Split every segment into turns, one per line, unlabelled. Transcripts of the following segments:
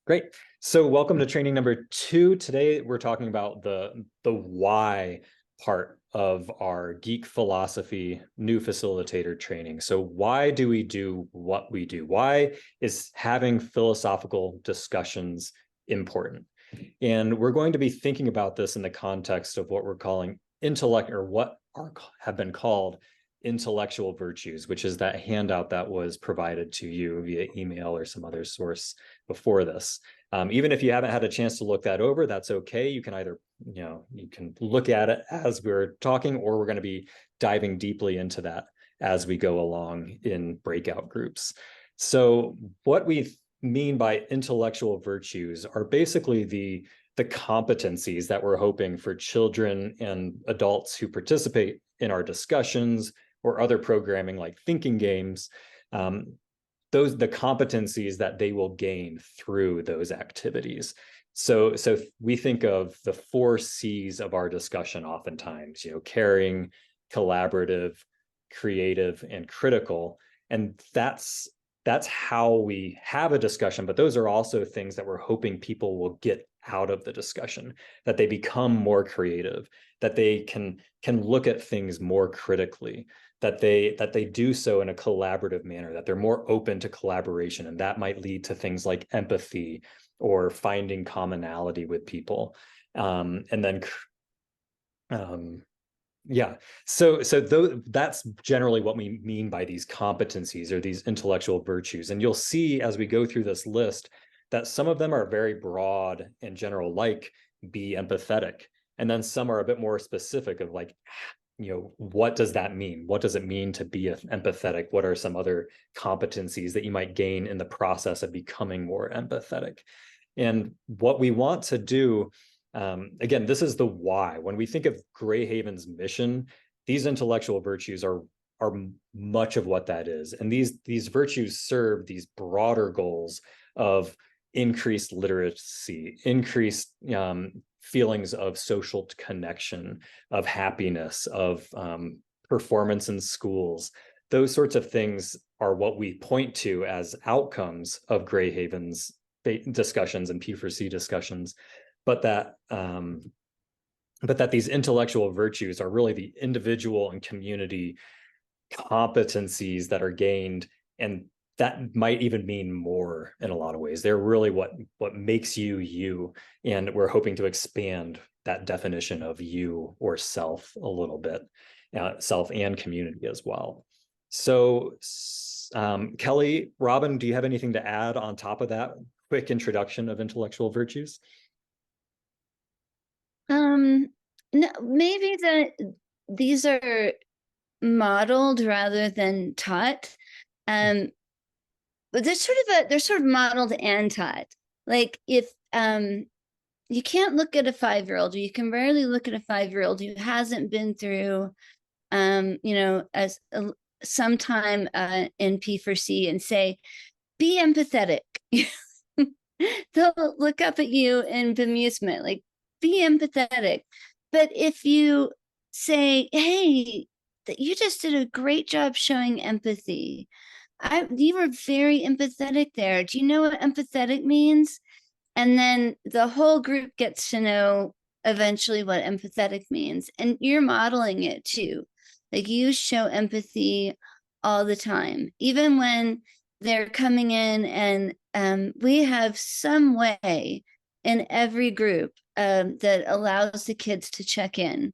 Great. So welcome to training number 2. Today we're talking about the why part of our geek philosophy new facilitator training. So why do we do what we do? Why is having philosophical discussions important? And we're going to be thinking about this in the context of what we're calling intellect, or what have been called intellectual virtues, which is that handout that was provided to you via email or some other source before this. Even if you haven't had a chance to look that over, that's okay. You can either, you can look at it as we're talking, or we're going to be diving deeply into that as we go along in breakout groups. So what we mean by intellectual virtues are basically the competencies that we're hoping for children and adults who participate in our discussions or other programming like thinking games, the competencies that they will gain through those activities. So we think of the 4 C's of our discussion oftentimes, caring, collaborative, creative, and critical. And that's how we have a discussion, but those are also things that we're hoping people will get out of the discussion, that they become more creative, that they can look at things more critically, that they do so in a collaborative manner, that they're more open to collaboration, and that might lead to things like empathy or finding commonality with people. That's generally what we mean by these competencies or these intellectual virtues. And you'll see as we go through this list that some of them are very broad and general, like be empathetic. And then some are a bit more specific of like, what does that mean? What does it mean to be empathetic? What are some other competencies that you might gain in the process of becoming more empathetic? And what we want to do, again, this is the why. When we think of Greyhaven's mission, these intellectual virtues are much of what that is. And these virtues serve these broader goals of increased literacy, increased feelings of social connection, of happiness, of performance in schools. Those sorts of things are what we point to as outcomes of Greyhaven's discussions and P4C discussions, but that these intellectual virtues are really the individual and community competencies that are gained, and that might even mean more in a lot of ways. They're really what makes you you, and we're hoping to expand that definition of you or self a little bit, self and community as well. So Kelly, Robin, do you have anything to add on top of that quick introduction of intellectual virtues?
No, maybe that these are modeled rather than taught. But they're sort of modeled and taught. Like if you can't look at a 5-year-old, or you can rarely look at a 5-year-old who hasn't been through as some time in P4C and say, be empathetic. They'll look up at you in bemusement, like, be empathetic. But if you say, hey, that you just did a great job showing empathy, you were very empathetic there. Do you know what empathetic means? And then the whole group gets to know eventually what empathetic means. And you're modeling it too. Like, you show empathy all the time, even when they're coming in, and we have some way in every group that allows the kids to check in.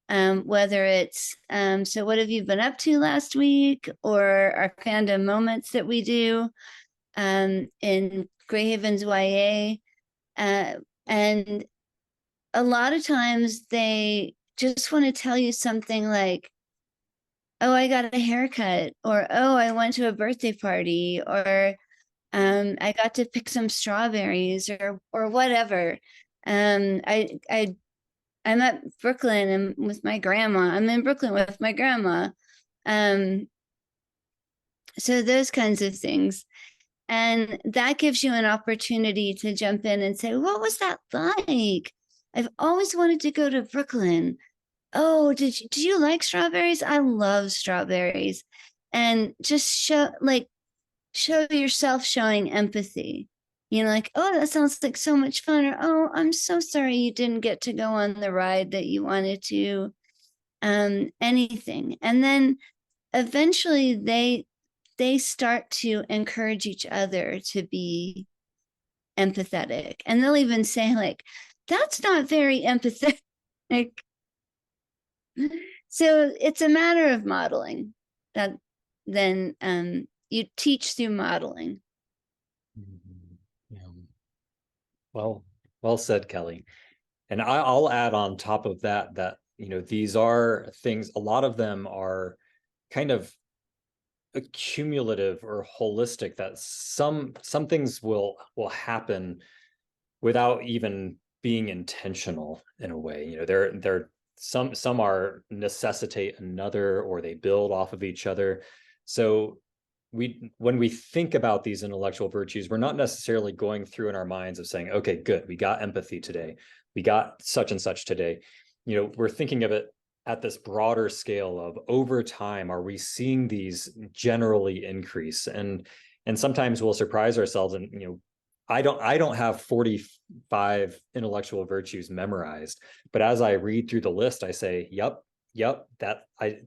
Whether it's, so what have you been up to last week, or our fandom moments that we do in Greyhaven's YA. And a lot of times they just want to tell you something like, oh, I got a haircut, or, oh, I went to a birthday party, or I got to pick some strawberries, or whatever. I'm at Brooklyn and with my grandma. I'm in Brooklyn with my grandma. So those kinds of things. And that gives you an opportunity to jump in and say, what was that like? I've always wanted to go to Brooklyn. Oh, do you like strawberries? I love strawberries. And just show yourself showing empathy. like, oh, that sounds like so much fun, or oh, I'm so sorry you didn't get to go on the ride that you wanted to, anything. And then eventually they start to encourage each other to be empathetic, and they'll even say like, that's not very empathetic. So it's a matter of modeling that then you teach through modeling.
Yeah. Well said, Kelly. And I'll add on top of that that, these are things, a lot of them are kind of accumulative or holistic, that some things will happen without even being intentional in a way. They're some are necessitate another, or they build off of each other. So when we think about these intellectual virtues, we're not necessarily going through in our minds of saying, okay, good, we got empathy today, we got such and such today. We're thinking of it at this broader scale of, over time, are we seeing these generally increase? And sometimes we'll surprise ourselves, and I don't have 45 intellectual virtues memorized, but as I read through the list, I say, yep, that I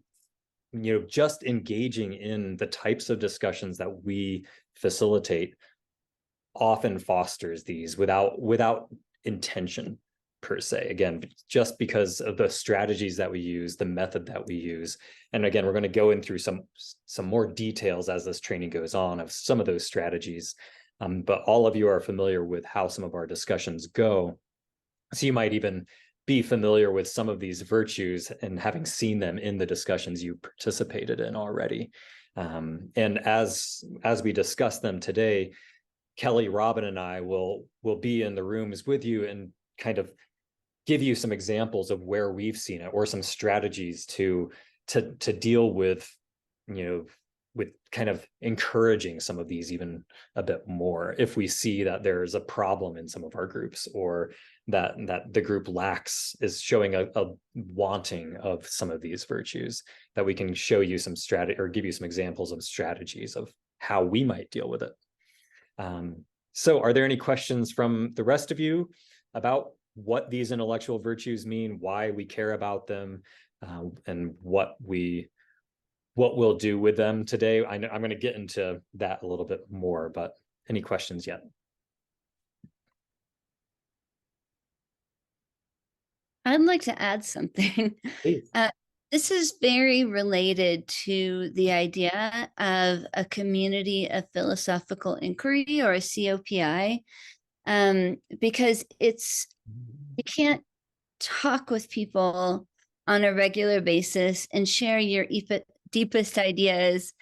just engaging in the types of discussions that we facilitate often fosters these without intention per se. Again, just because of the strategies that we use, the method that we use. And again, we're going to go in through some more details as this training goes on of some of those strategies. But all of you are familiar with how some of our discussions go. So you might even be familiar with some of these virtues and having seen them in the discussions you participated in already. And as we discuss them today, Kelly, Robin, and I will be in the rooms with you and kind of give you some examples of where we've seen it, or some strategies to deal with, with kind of encouraging some of these even a bit more, if we see that there's a problem in some of our groups, or that the group is showing a wanting of some of these virtues, that we can show you some strategy, or give you some examples of strategies of how we might deal with it. So are there any questions from the rest of you about what these intellectual virtues mean, why we care about them, and what we'll do with them today? I'm going to get into that a little bit more, but any questions yet?
I'd like to add something. This is very related to the idea of a community of philosophical inquiry, or a COPI, because you can't talk with people on a regular basis and share your deepest ideas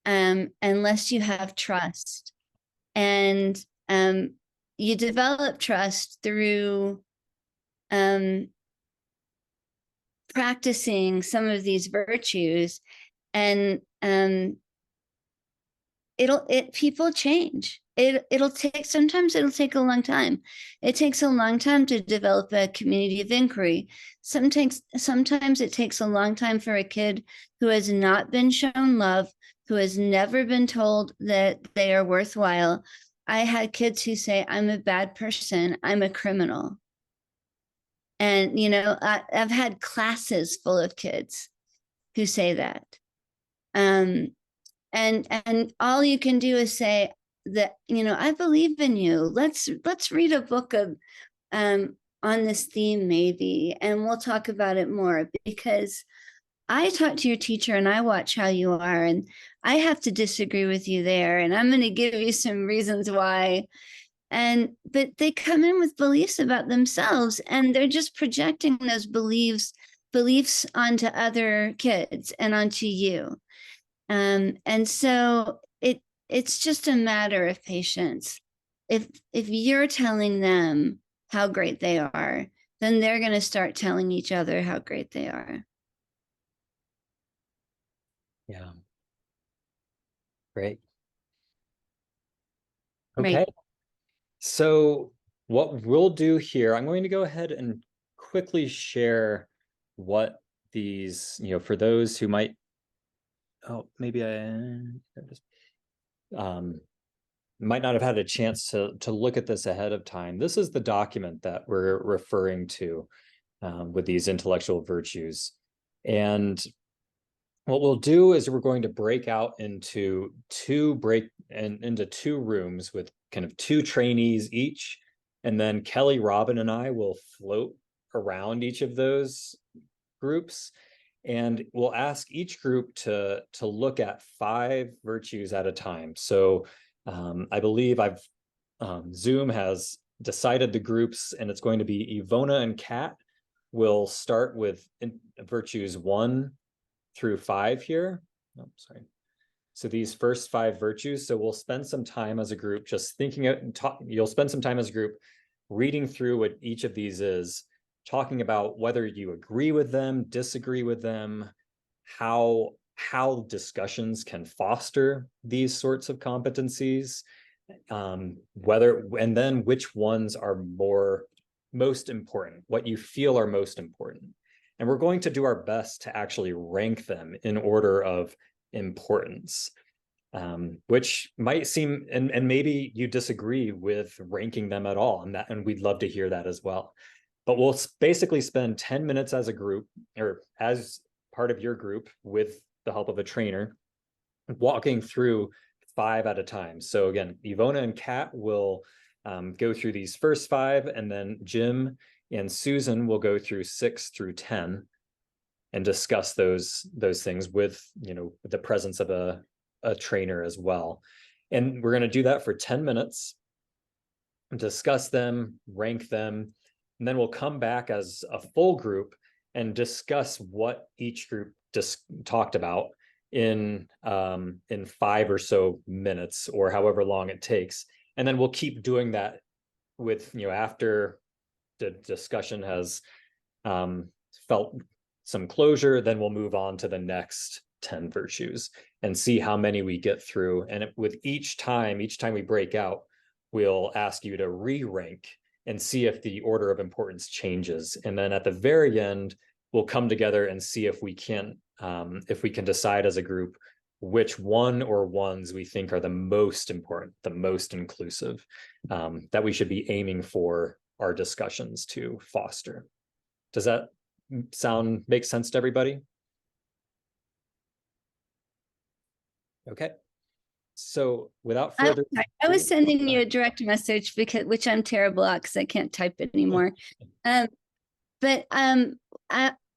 unless you have trust. And you develop trust through practicing some of these virtues, and people change. Sometimes it'll take a long time. It takes a long time to develop a community of inquiry. Sometimes it takes a long time for a kid who has not been shown love, who has never been told that they are worthwhile. I had kids who say, I'm a bad person, I'm a criminal. And, I've had classes full of kids who say that. And all you can do is say that, I believe in you. Let's read a book of on this theme maybe, and we'll talk about it more, because I talk to your teacher and I watch how you are, and I have to disagree with you there, and I'm going to give you some reasons why. But they come in with beliefs about themselves, and they're just projecting those beliefs onto other kids and onto you. And so it's just a matter of patience. If you're telling them how great they are, then they're going to start telling each other how great they are.
Yeah. Great. Okay. Right. So what we'll do here, I'm going to go ahead and quickly share what these, for those who might, oh, maybe might not have had a chance to look at this ahead of time, this is the document that we're referring to with these intellectual virtues. And what we'll do is we're going to break out into two rooms with kind of two trainees each. And then Kelly, Robin, and I will float around each of those groups. And we'll ask each group to look at 5 virtues at a time. So I believe Zoom has decided the groups, and it's going to be Ivona and Kat will start with virtues 1 through 5 here. Oh, sorry. So these first 5 virtues. So we'll spend some time as a group just thinking you'll spend some time as a group reading through what each of these is, talking about whether you agree with them, disagree with them, how discussions can foster these sorts of competencies, and then which ones are most important, what you feel are most important. And we're going to do our best to actually rank them in order of importance, which might seem, and maybe you disagree with ranking them at all, and we'd love to hear that as well. But we'll basically spend 10 minutes as a group, or as part of your group with the help of a trainer, walking through 5 at a time. So again, Ivona and Kat will go through these first 5, and then Jim and Susan will go through 6 through 10 and discuss those things with, the presence of a trainer as well. And we're going to do that for 10 minutes, discuss them, rank them, and then we'll come back as a full group and discuss what each group just talked about in 5 or so minutes, or however long it takes. And then we'll keep doing that with, after the discussion has felt some closure, then we'll move on to the next 10 virtues and see how many we get through. And with each time we break out, we'll ask you to re-rank and see if the order of importance changes. And then at the very end, we'll come together and see if we can decide as a group which one or ones we think are the most important, the most inclusive, that we should be aiming for our discussions to foster. Does that make sense to everybody? Okay. So without further,
I was sending you a direct message which I'm terrible at because I can't type anymore. But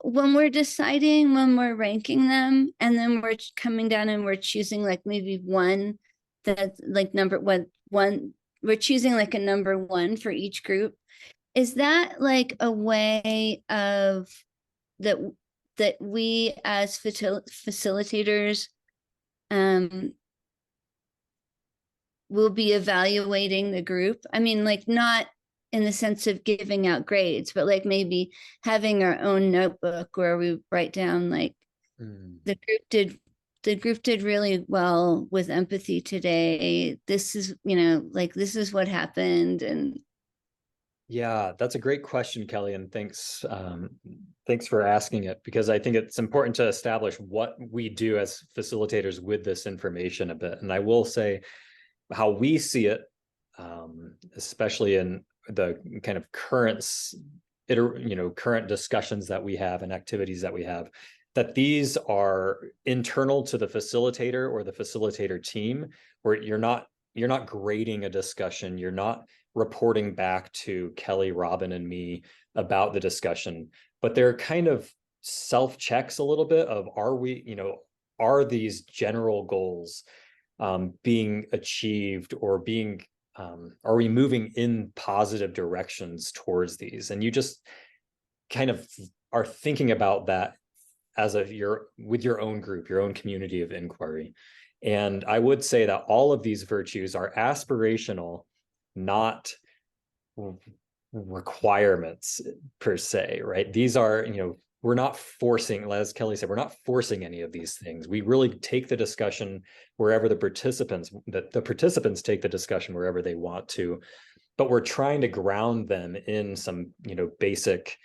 when we're deciding, when we're ranking them, and then we're coming down and we're choosing like maybe one that's like number one, we're choosing like a number 1 for each group. Is that like a way of that we as facilitators will be evaluating the group? I mean, like not in the sense of giving out grades, but like maybe having our own notebook where we write down like the group did really well with empathy today. This is, like this is what happened. And
yeah, that's a great question, Kelly, and thanks for asking it, because I think it's important to establish what we do as facilitators with this information a bit. And I will say how we see it, especially in the kind of current discussions that we have and activities that we have, that these are internal to the facilitator or the facilitator team, where you're not grading a discussion, you're not reporting back to Kelly, Robin, and me about the discussion, but they're kind of self-checks a little bit of, are these general goals being achieved, or are we moving in positive directions towards these? And you just kind of are thinking about that with your own group, your own community of inquiry. And I would say that all of these virtues are aspirational, not requirements per se, right? These are, we're not forcing, as Kelly said, we're not forcing any of these things. We really take the discussion wherever the participants take the discussion wherever they want to, but we're trying to ground them in some, basic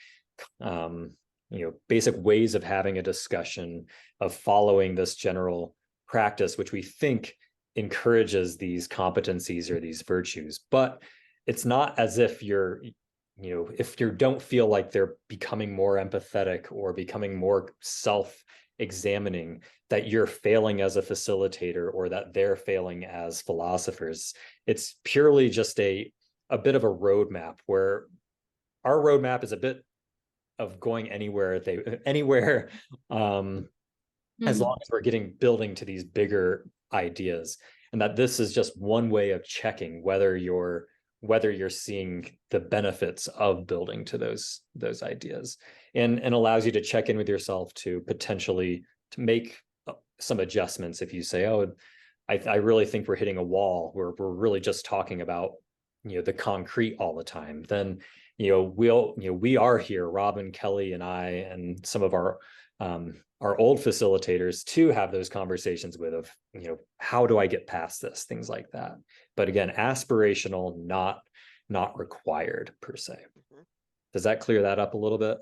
ways of having a discussion, of following this general practice, which we think encourages these competencies or these virtues, but it's not as if if you don't feel like they're becoming more empathetic or becoming more self-examining, that you're failing as a facilitator or that they're failing as philosophers. It's purely just a bit of a roadmap, where our roadmap is a bit of going anywhere as long as we're building to these bigger ideas, and that this is just one way of checking whether you're seeing the benefits of building to those ideas, and allows you to check in with yourself to potentially to make some adjustments. If you say, oh, I really think we're hitting a wall where we're really just talking about the concrete all the time, then we are here, Robin, Kelly, and I, and some of our old facilitators, to have those conversations with, of how do I get past this, things like that. But again, aspirational, not required per se. Does that clear that up a little bit?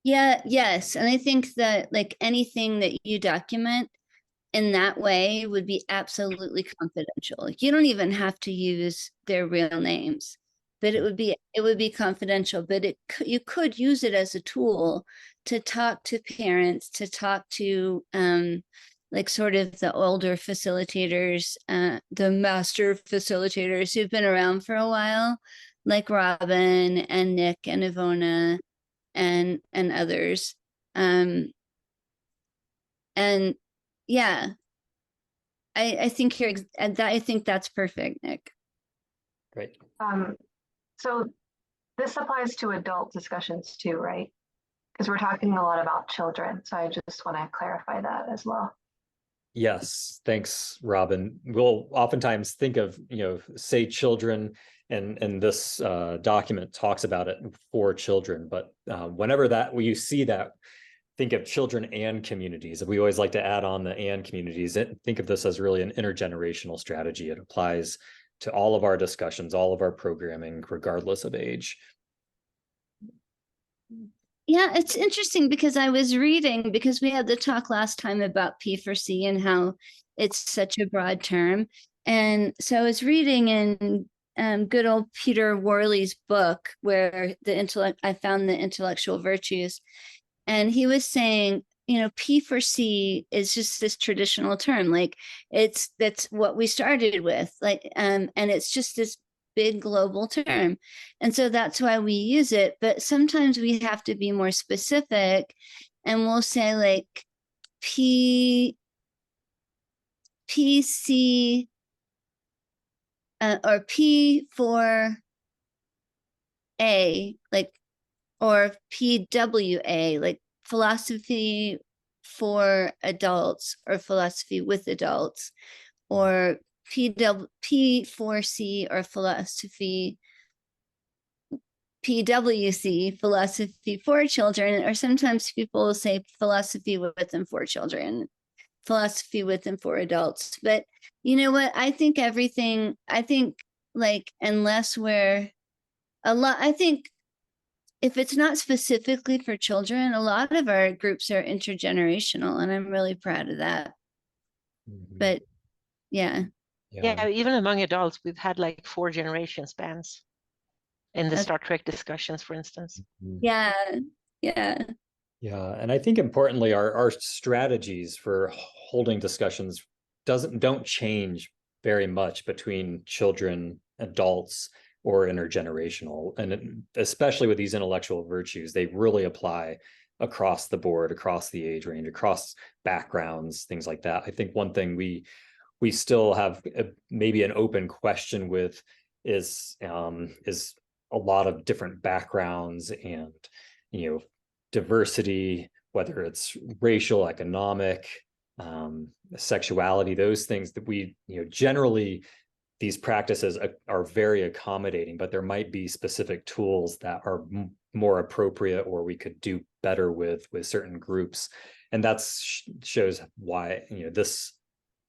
Yeah, yes. And I think that like anything that you document in that way would be absolutely confidential. Like you don't even have to use their real names, but it would be confidential. But you could use it as a tool to talk to parents, to talk to like sort of the older facilitators, the master facilitators who've been around for a while, like Robin and Nick and Ivona and others. And yeah, I think I think that's perfect, Nick.
Great.
So this applies to adult discussions too, right? Because we're talking a lot about children. So I just want to clarify that as well.
Yes, thanks, Robin. We'll oftentimes think of, say children, and this document talks about it for children, but whenever you see that, think of children and communities. We always like to add on the and communities. Think of this as really an intergenerational strategy. It applies to all of our discussions, all of our programming, regardless of age.
Yeah, it's interesting because I was reading, because we had the talk last time about P4C and how it's such a broad term. And so I was reading in good old Peter Worley's book, where I found the intellectual virtues. And he was saying, P4C is just this traditional term. Like that's what we started with. Like, and it's just this big global term. And so that's why we use it. But sometimes we have to be more specific, and we'll say like PC or P4A, like, or PWA, like philosophy for adults or philosophy with adults, or P4C or philosophy PWC, philosophy for children, or sometimes people will say philosophy with and for children, philosophy with and for adults. But you know what? I think like, unless we're I think if it's not specifically for children, a lot of our groups are intergenerational, and I'm really proud of that. But yeah.
Yeah, even among adults, we've had like 4 generation spans in the Star Trek discussions, for instance.
Yeah. Yeah.
Yeah. And I think importantly, our strategies for holding discussions don't change very much between children, adults, or intergenerational. And especially with these intellectual virtues, they really apply across the board, across the age range, across backgrounds, things like that. I think one thing we still have maybe an open question with is a lot of different backgrounds and diversity, whether it's racial, economic, sexuality, those things that we generally, these practices are very accommodating, but there might be specific tools that are more appropriate, or we could do better with certain groups. And that shows why this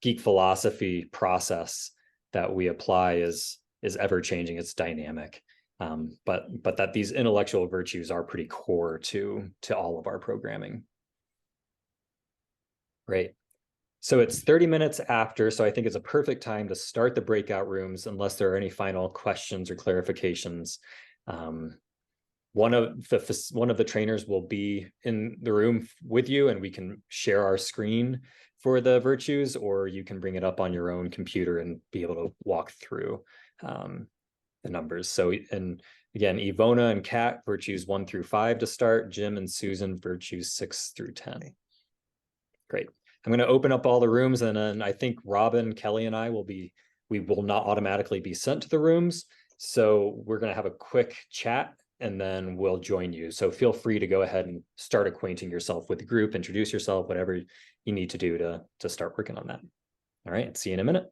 geek philosophy process that we apply is ever changing. It's dynamic, but that these intellectual virtues are pretty core to all of our programming. Great. So it's 30 minutes after, so I think it's a perfect time to start the breakout rooms unless there are any final questions or clarifications. One of the trainers will be in the room with you, and we can share our screen for the virtues, or you can bring it up on your own computer and be able to walk through the numbers. So, and again, Ivona and Kat, virtues 1 through 5 to start. Jim and Susan, virtues 6 through 10. Great. I'm going to open up all the rooms, and then I think Robin, Kelly, and I we will not automatically be sent to the rooms. So we're going to have a quick chat, and then we'll join you. So feel free to go ahead and start acquainting yourself with the group, introduce yourself, whatever you need to do to start working on that. All right, see you in a minute.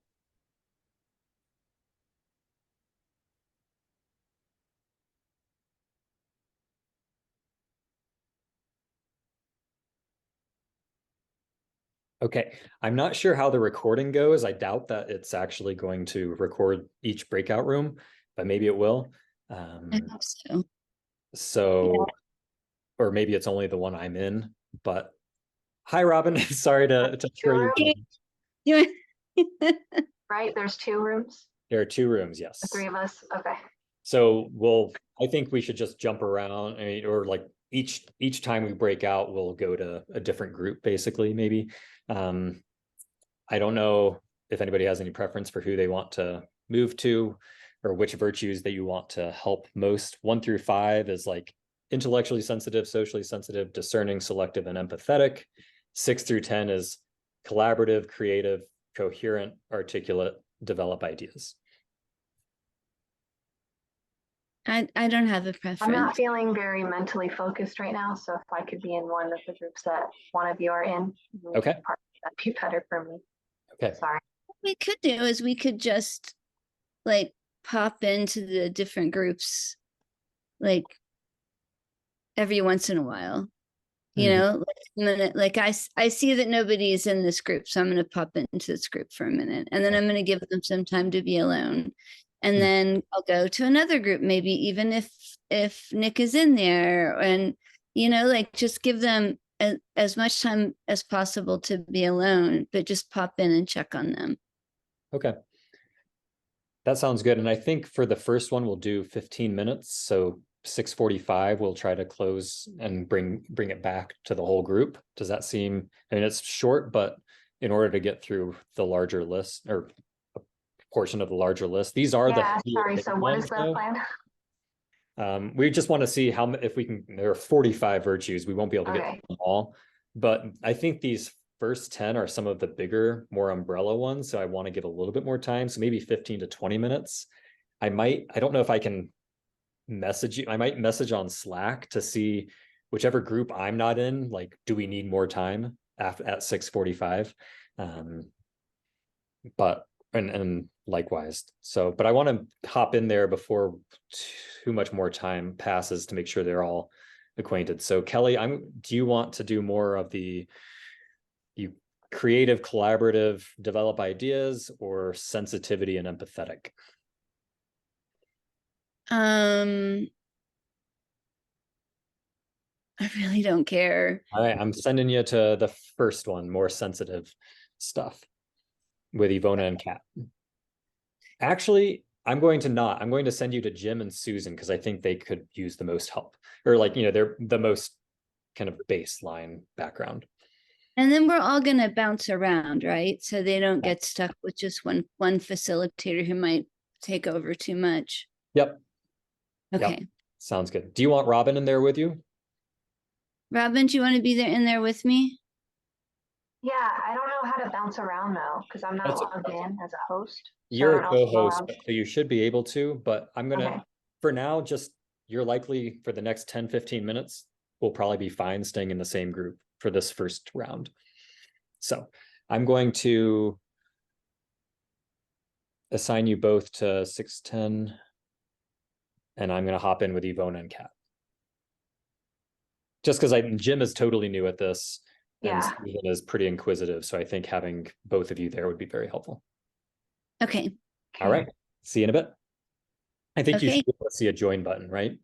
Okay, I'm not sure how the recording goes. I doubt that it's actually going to record each breakout room, but maybe it will.
I hope so.
So, or maybe it's only the one I'm in, but hi, Robin. Sorry to throw you.
Right, there's 2 rooms,
There are 2 rooms, yes.
the 3 of us, okay.
So I think we should just jump around, or like each time we break out, we'll go to a different group, basically, maybe. I don't know if anybody has any preference for who they want to move to, or which virtues that you want to help most. 1 through 5 is like intellectually sensitive, socially sensitive, discerning, selective, and empathetic. 6 through 10 is collaborative, creative, coherent, articulate, develop ideas.
I don't have a preference.
I'm not feeling very mentally focused right now, so if I could be in one of the groups that one of you are in,
okay,
that'd be better for me.
Okay.
Sorry.
What we could do is we could just like pop into the different groups like every once in a while. You know, like I see that nobody is in this group, so I'm going to pop into this group for a minute, and then I'm going to give them some time to be alone, and then I'll go to another group, maybe even if Nick is in there, and like just give them as much time as possible to be alone, but just pop in and check on them.
Okay. That sounds good. And I think for the first one, we'll do 15 minutes. So 6:45, we'll try to close and bring it back to the whole group. Does that seem, it's short, but in order to get through the larger list, or a portion of the larger list, these are
sorry, so what is the
plan? We just want to see if we can, there are 45 virtues. We won't be able to get them all, but I think these first 10 are some of the bigger, more umbrella ones. So I want to give a little bit more time. So maybe 15 to 20 minutes. I don't know if I can message you. I might message on Slack to see whichever group I'm not in, like, do we need more time at 6:45? But likewise. So, but I want to hop in there before too much more time passes to make sure they're all acquainted. So Kelly, do you want to do more of the creative, collaborative, develop ideas, or sensitivity and empathetic?
I really don't care.
All right, I'm sending you to the first one, more sensitive stuff with Ivona and Kat. Actually, I'm going to send you to Jim and Susan because I think they could use the most help, or they're the most kind of baseline background.
And then we're all going to bounce around, right? So they don't get stuck with just one facilitator who might take over too much.
Yep.
Okay.
Yep. Sounds good. Do you want Robin in there with you?
Robin, do you want to be in there with me?
Yeah, I don't know how to bounce around though, because I'm not logged in as a host.
You're a co-host, so you should be able to, but I'm going to, for now, you're likely for the next 10, 15 minutes, we'll probably be fine staying in the same group for this first round. So I'm going to assign you both to 6:10, and I'm going to hop in with Ivona and Kat. Just because Jim is totally new at this, and Susan is pretty inquisitive, so I think having both of you there would be very helpful.
Okay.
All right. See you in a bit. I think you should be able to see a join button, right?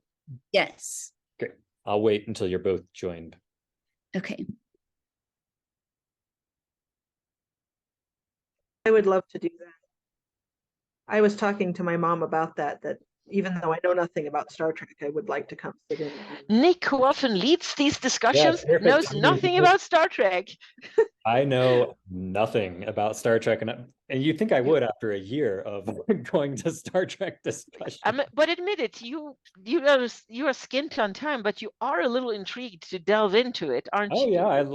Yes.
Great. I'll wait until you're both joined.
Okay.
I would love to do that. I was talking to my mom about that even though I know nothing about Star Trek, I would like to come sit in.
Nick, who often leads these discussions,
perfect
knows
timing,
nothing
because
about Star Trek.
I know nothing about Star Trek, and you think I would after a year of going to Star Trek discussion.
But admit it, you are skint on time, but you are a little intrigued to delve into it, aren't
Oh
you?
yeah,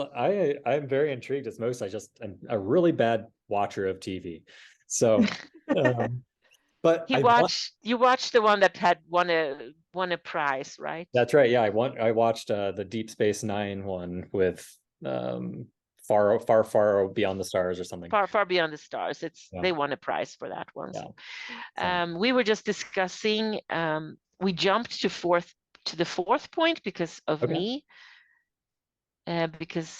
I'm very intrigued as most. I'm a really bad watcher of TV, so but
You watched the one that had won a prize, right?
That's right. Yeah, I watched the Deep Space Nine one with far beyond the stars or something.
Far beyond the stars.
Yeah.
They won a prize for that one.
Yeah.
So, we were just discussing. We jumped to the fourth point because of me. Because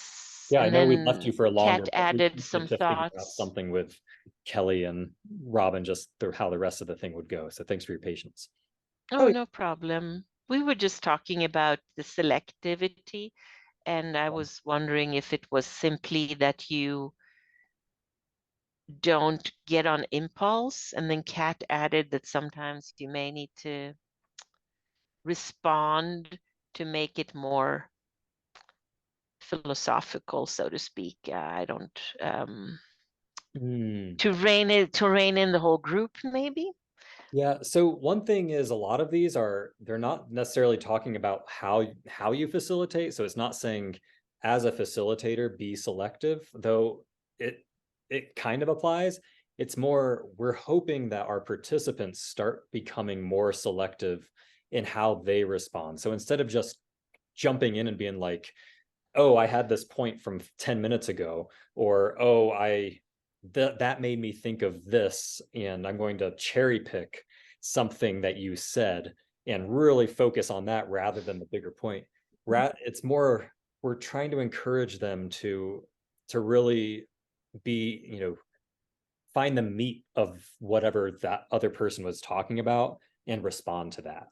I know we left you for a longer.
Kat added some thoughts.
Something with Kelly and Robin, just how the rest of the thing would go. So thanks for your patience.
Oh, no problem. We were just talking about the selectivity, and I was wondering if it was simply that you don't get on impulse, and then Kat added that sometimes you may need to respond to make it more philosophical, so to speak. I don't to rein in the whole group, maybe.
Yeah. So one thing is, a lot of these they're not necessarily talking about how you facilitate. So it's not saying as a facilitator be selective, though it kind of applies. It's more, we're hoping that our participants start becoming more selective in how they respond. So instead of just jumping in and being like, oh, I had this point from 10 minutes ago, or oh, that made me think of this, and I'm going to cherry pick something that you said and really focus on that rather than the bigger point. It's more, we're trying to encourage them to really be, find the meat of whatever that other person was talking about and respond to that.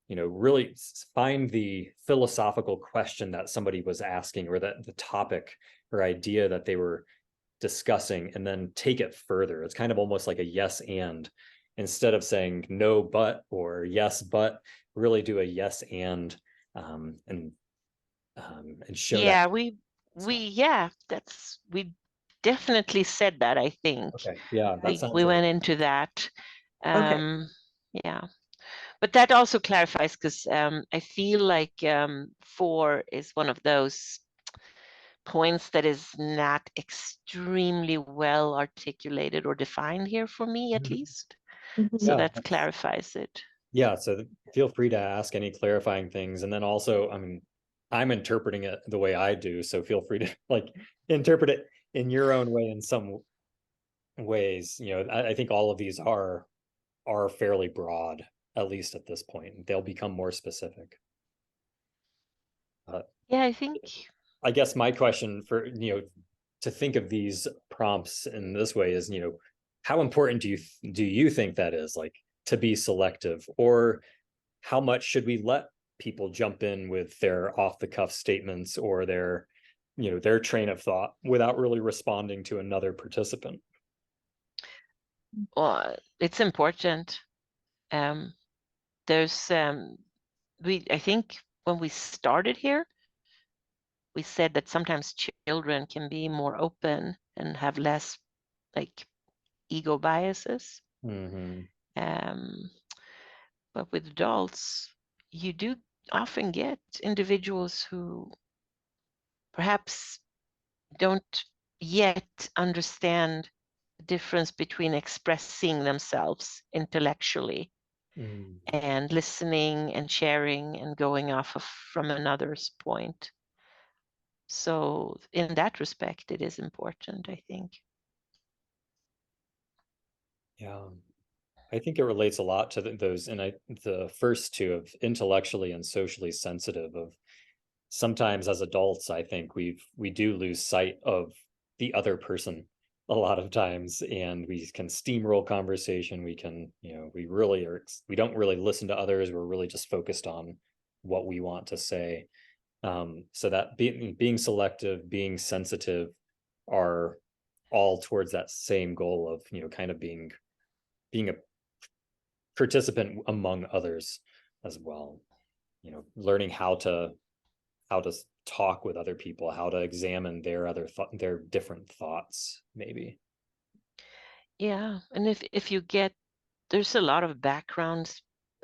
Really find the philosophical question that somebody was asking, or that the topic or idea that they were discussing, and then take it further. It's kind of almost like a yes and, instead of saying no but or yes but, really do a yes and show that.
We definitely said that, I think.
Okay. Yeah,
we went into that. Yeah, but that also clarifies, because I feel like 4 is one of those points that is not extremely well articulated or defined here for me, at least. So that clarifies it.
Yeah, so feel free to ask any clarifying things. And then also, I'm interpreting it the way I do, so feel free to interpret it in your own way in some ways. I think all of these are fairly broad, at least at this point. They'll become more specific. I guess my question for, to think of these prompts in this way is, how important do you think that is, to be selective? Or how much should we let people jump in with their off-the-cuff statements or their train of thought without really responding to another participant?
Well, it's important. There's I think when we started here, we said that sometimes children can be more open and have less ego biases. But with adults, you do often get individuals who perhaps don't yet understand the difference between expressing themselves intellectually and listening and sharing and going off from another's point. So in that respect, it is important, I think.
Yeah, I think it relates a lot to those, and the first two of intellectually and socially sensitive. Of sometimes as adults, I think we do lose sight of the other person a lot of times, and we can steamroll conversation. We can, we don't really listen to others. We're really just focused on what we want to say. So that being selective, being sensitive are all towards that same goal of, kind of being a participant among others as well. Learning how to talk with other people, how to examine their different thoughts, maybe.
Yeah, and if you get, there's a lot of backgrounds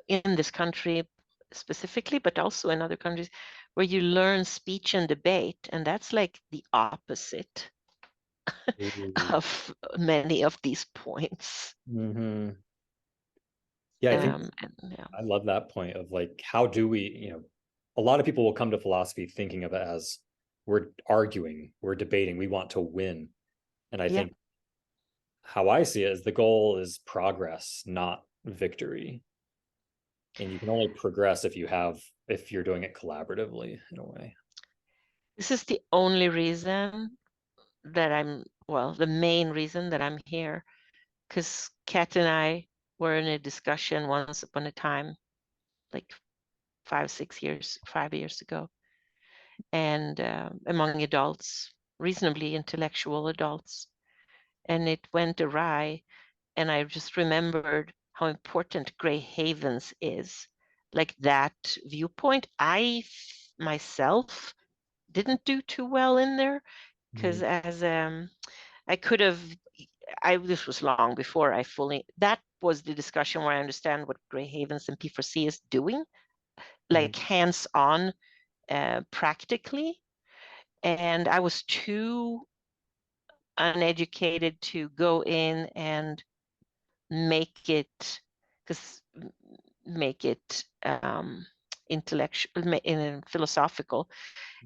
in this country specifically, but also in other countries, where you learn speech and debate, and that's like the opposite of many of these points.
Mm-hmm. Yeah, I think
Yeah.
I love that point of like, how do we, a lot of people will come to philosophy thinking of it as we're arguing, we're debating, we want to win. And I think how I see it is the goal is progress, not victory. And you can only progress if you're doing it collaboratively in a way.
This is the only reason that the main reason that I'm here, because Kat and I were in a discussion once upon a time, like 5 years ago, and among adults, reasonably intellectual adults, and it went awry. And I just remembered how important Grey Havens is. Like that viewpoint, myself didn't do too well in there, because as I could have, this was long before that was the discussion where I understand what Grey Havens and P4C is doing, like hands-on, practically. And I was too uneducated to go in and make it intellectual, philosophical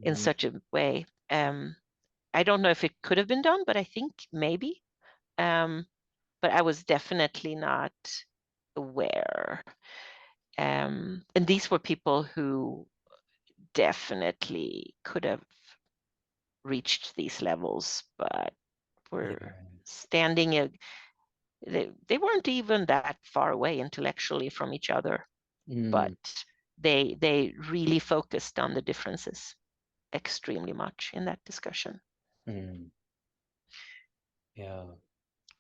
in such a way. I don't know if it could have been done, but I think maybe. But I was definitely not aware. And these were people who definitely could have reached these levels, but were standing they weren't even that far away intellectually from each other, but they really focused on the differences extremely much in that discussion.
Yeah.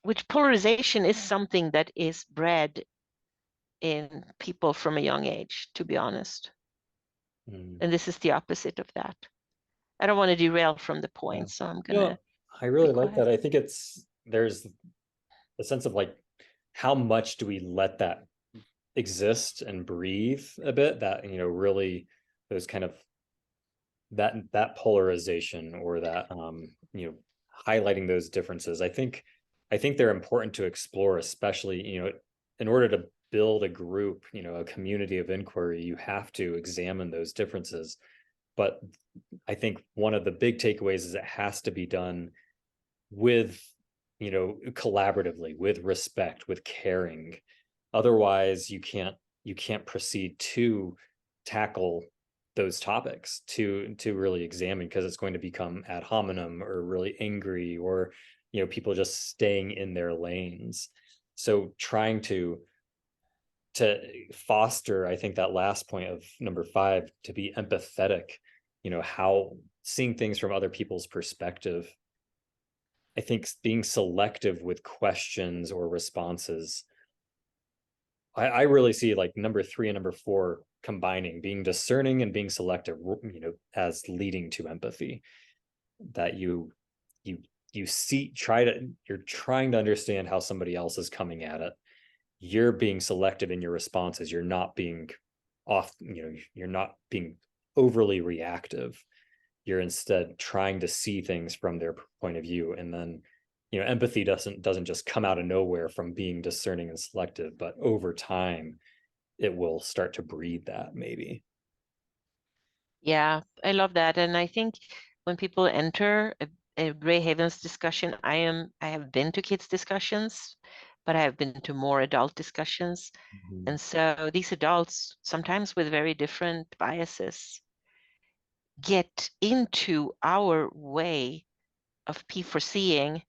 Which polarization is something that is bred in people from a young age, to be honest. And this is the opposite of that. I don't want to derail from the point, so I'm gonna.
I really like that. I think there's a sense of like, how much do we let that exist and breathe a bit, that really those kind of that polarization, or that highlighting those differences. I think they're important to explore, especially in order to build a group, a community of inquiry. You have to examine those differences, but I think one of the big takeaways is it has to be done with collaboratively, with respect, with caring. Otherwise you can't proceed to tackle those topics, to really examine, because it's going to become ad hominem, or really angry, or people just staying in their lanes. So trying to foster, I think, that last point of number 5, to be empathetic, how seeing things from other people's perspective. I think being selective with questions or responses. I really see like number 3 and number 4 combining, being discerning and being selective, as leading to empathy. That you see, you're trying to understand how somebody else is coming at it. You're being selective in your responses. You're not being you're not being overly reactive. You're instead trying to see things from their point of view. And then empathy doesn't just come out of nowhere from being discerning and selective, but over time it will start to breed that, maybe.
Yeah, I love that. And I think when people enter a Grey Havens discussion, I have been to kids discussions, but I have been to more adult discussions. And so these adults, sometimes with very different biases, get into our way of P4Cing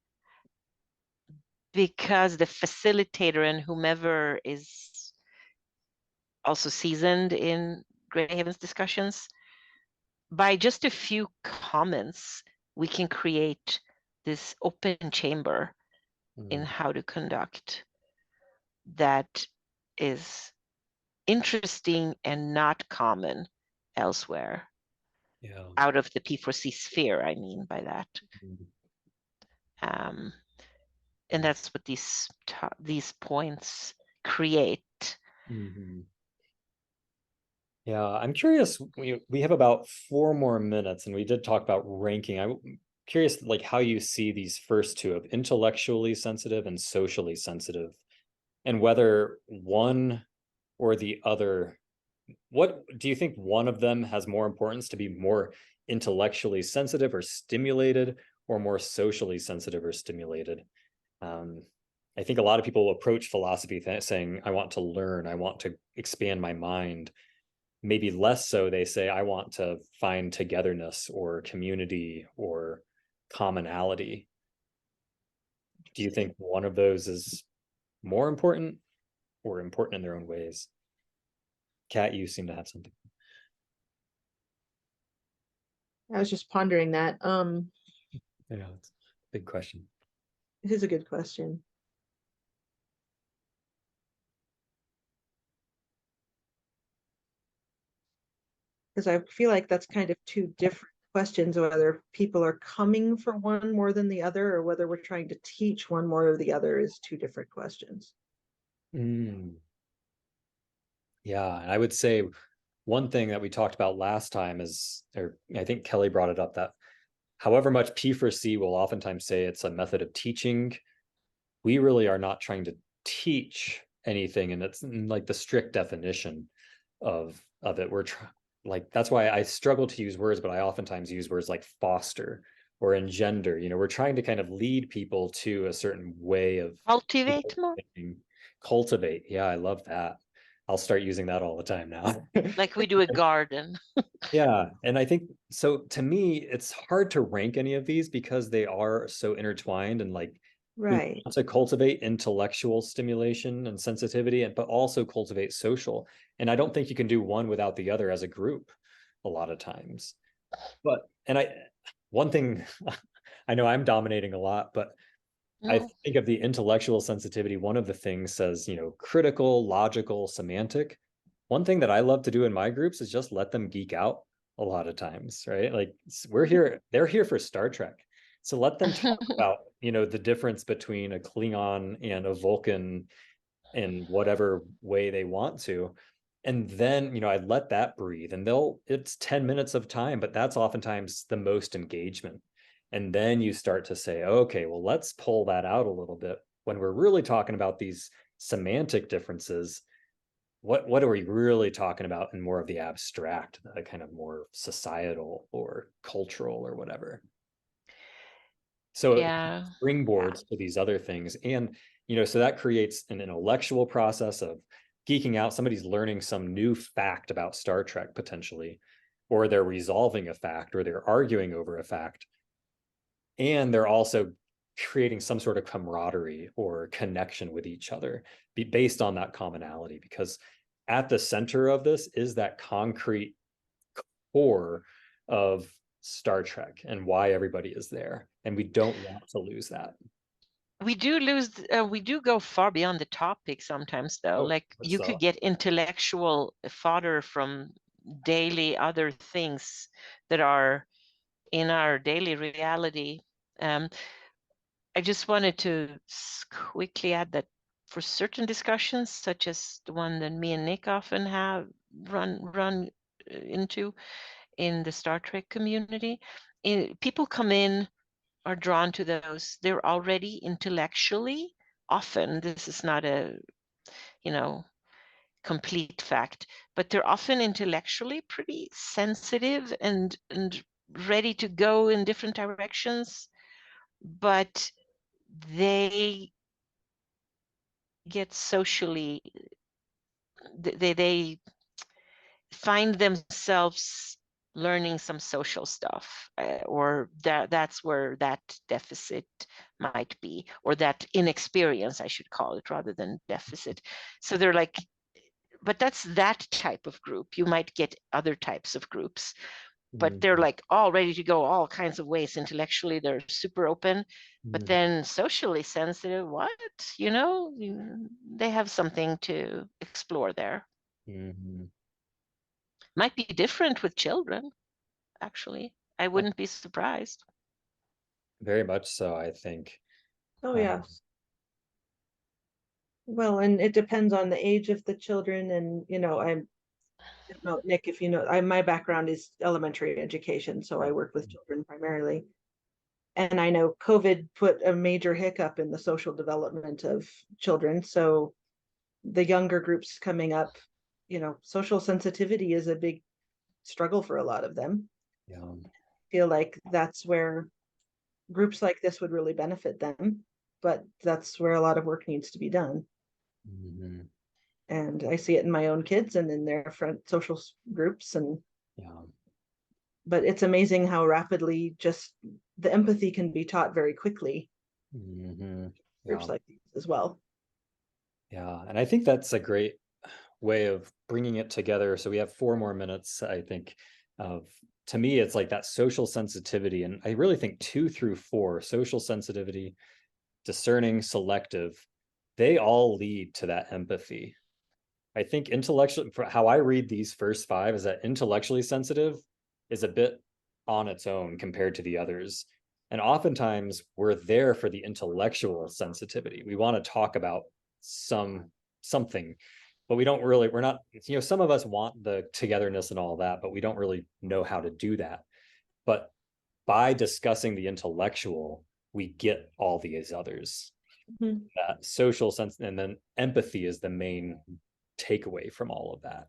because the facilitator and whomever is also seasoned in Grey Havens discussions, by just a few comments, we can create this open chamber in
Mm,
how to conduct that is interesting and not common elsewhere,
yeah.
out of the P4C sphere, I mean by that.
Mm,
And that's what these points create.
mhm. Yeah, I'm curious. We have about 4 more minutes, and we did talk about ranking. I'm curious, like how you see these first two of intellectually sensitive and socially sensitive, and whether one or the other. What do you think one of them has more importance to be more intellectually sensitive or stimulated, or more socially sensitive or stimulated? Um, I think a lot of people approach philosophy saying, I want to learn, I want to expand my mind. Maybe less so, they say, I want to find togetherness or community or commonality. Do you think one of those is more important or important in their own ways? Kat, you seem to have something.
I was just pondering that.
Yeah, it's a big question.
It is a good question. Because I feel like that's kind of two different questions, whether people are coming for one more than the other, or whether we're trying to teach one more or the other is two different questions.
Mm. Yeah, and I would say one thing that we talked about last time is, or I think Kelly brought it up, that however much P4C will oftentimes say it's a method of teaching, we really are not trying to teach anything, and it's like the strict definition of it. Like, that's why I struggle to use words, but I oftentimes use words like foster or engender. We're trying to kind of lead people to a certain way of
Cultivate more,
cultivate. Yeah, I love that. I'll start using that all the time now.
like we do a garden.
Yeah, and I think so. To me, it's hard to rank any of these because they are so intertwined, and like we
Right.
want to cultivate intellectual stimulation and sensitivity, but also cultivate social. And I don't think you can do one without the other as a group a lot of times. But one thing, I know I'm dominating a lot, but I
No.
think of the intellectual sensitivity. One of the things says, critical, logical, semantic. One thing that I love to do in my groups is just let them geek out a lot of times, right? Like, they're here for Star Trek. So let them talk about, the difference between a Klingon and a Vulcan in whatever way they want to. And then, I let that breathe, and it's 10 minutes of time, but that's oftentimes the most engagement. And then you start to say, okay, well, let's pull that out a little bit. When we're really talking about these semantic differences, what are we really talking about in more of the abstract, the kind of more societal or cultural or whatever? So
Yeah.
springboards to these other things. And, so that creates an intellectual process of geeking out. Somebody's learning some new fact about Star Trek potentially, or they're resolving a fact, or they're arguing over a fact. And they're also creating some sort of camaraderie or connection with each other based on that commonality, because at the center of this is that concrete core of Star Trek and why everybody is there. And we don't want to lose that.
We do go far beyond the topic sometimes, though.
Oh,
Like, you could get intellectual fodder from daily other things that are in our daily reality. I just wanted to quickly add that for certain discussions, such as the one that me and Nick often have run into in the Star Trek community, people come in, are drawn to those. They're already intellectually, often, this is not a complete fact, but they're often intellectually pretty sensitive and ready to go in different directions, but they get socially, they find themselves learning some social stuff, or that's where that deficit might be, or that inexperience, I should call it, rather than deficit. So they're like, but that's that type of group. You might get other types of groups but they're like all ready to go all kinds of ways. Intellectually, they're super open, but then socially sensitive, what? They have something to explore there. Might be different with children, actually. I wouldn't be surprised.
Very much so, I think.
Oh, yeah. Well, and it depends on the age of the children. And, I don't know, Nick, if you know, my background is elementary education, so I work with children primarily. And I know COVID put a major hiccup in the social development of children. So the younger groups coming up, social sensitivity is a big struggle for a lot of them.
Yeah.
I feel like that's where groups like this would really benefit them, but that's where a lot of work needs to be done. And I see it in my own kids and in their friend social groups. And but it's amazing how rapidly just the empathy can be taught very quickly. Groups like these as well.
Yeah, and I think that's a great way of bringing it together. So we have 4 more minutes, I think. To me, it's like that social sensitivity, and I really think 2 through 4, social sensitivity, discerning, selective, they all lead to that empathy. I think intellectually, for how I read these first 5, is that intellectually sensitive is a bit on its own compared to the others. And oftentimes we're there for the intellectual sensitivity. We want to talk about something, but we're not, some of us want the togetherness and all that, but we don't really know how to do that. But by discussing the intellectual, we get all these others. That social sense, and then empathy is the main takeaway from all of that.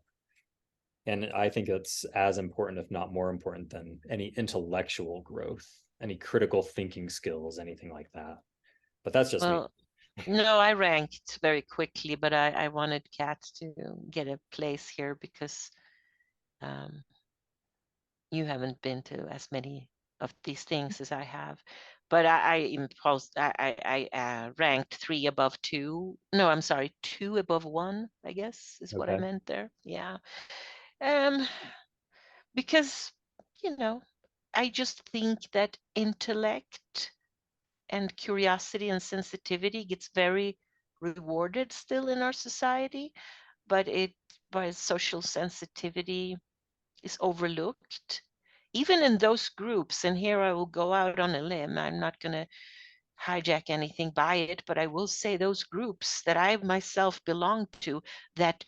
And I think it's as important, if not more important, than any intellectual growth, any critical thinking skills, anything like that. But that's just me.
No, I ranked very quickly, but I wanted Kat to get a place here because you haven't been to as many of these things as I have. But I ranked 3 above 2. No, I'm sorry, 2 above 1, I guess is what I meant there. Yeah. Because, I just think that intellect and curiosity and sensitivity gets very rewarded still in our society, but social sensitivity is overlooked even in those groups. And here I will go out on a limb. I'm not going to hijack anything by it, but I will say those groups that I myself belong to that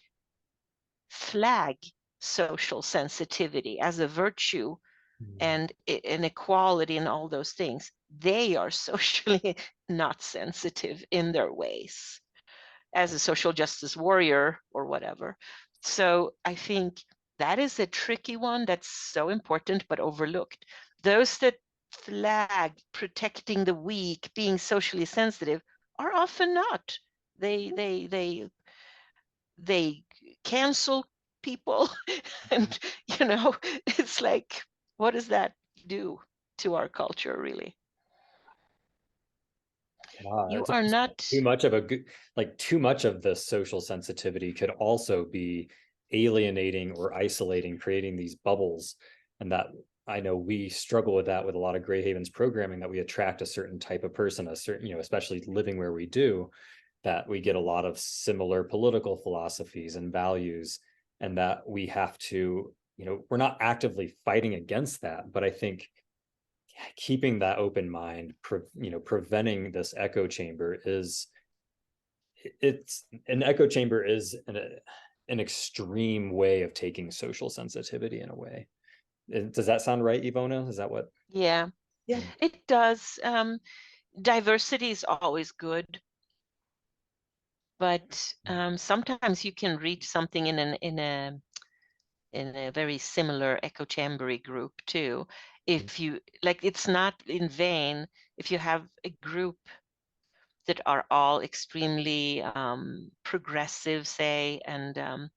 flag social sensitivity as a virtue and inequality and all those things, they are socially not sensitive in their ways as a social justice warrior or whatever. So I think that is a tricky one that's so important but overlooked. Those that flag protecting the weak, being socially sensitive, are often not. They cancel people and it's like, what does that do to our culture, really? You are not
too much of too much of the social sensitivity could also be alienating or isolating, creating these bubbles. And that, I know we struggle with that with a lot of Grey Havens programming, that we attract a certain type of person, a certain, especially living where we do, that we get a lot of similar political philosophies and values, and that we have to, we're not actively fighting against that, but I think keeping that open mind, preventing this echo chamber is an extreme way of taking social sensitivity in a way. Does that sound right, Ivona? Is that what?
Yeah, it does. Diversity is always good, but sometimes you can reach something in a very similar echo chambery group too. If you it's not in vain if you have a group that are all extremely progressive, say, and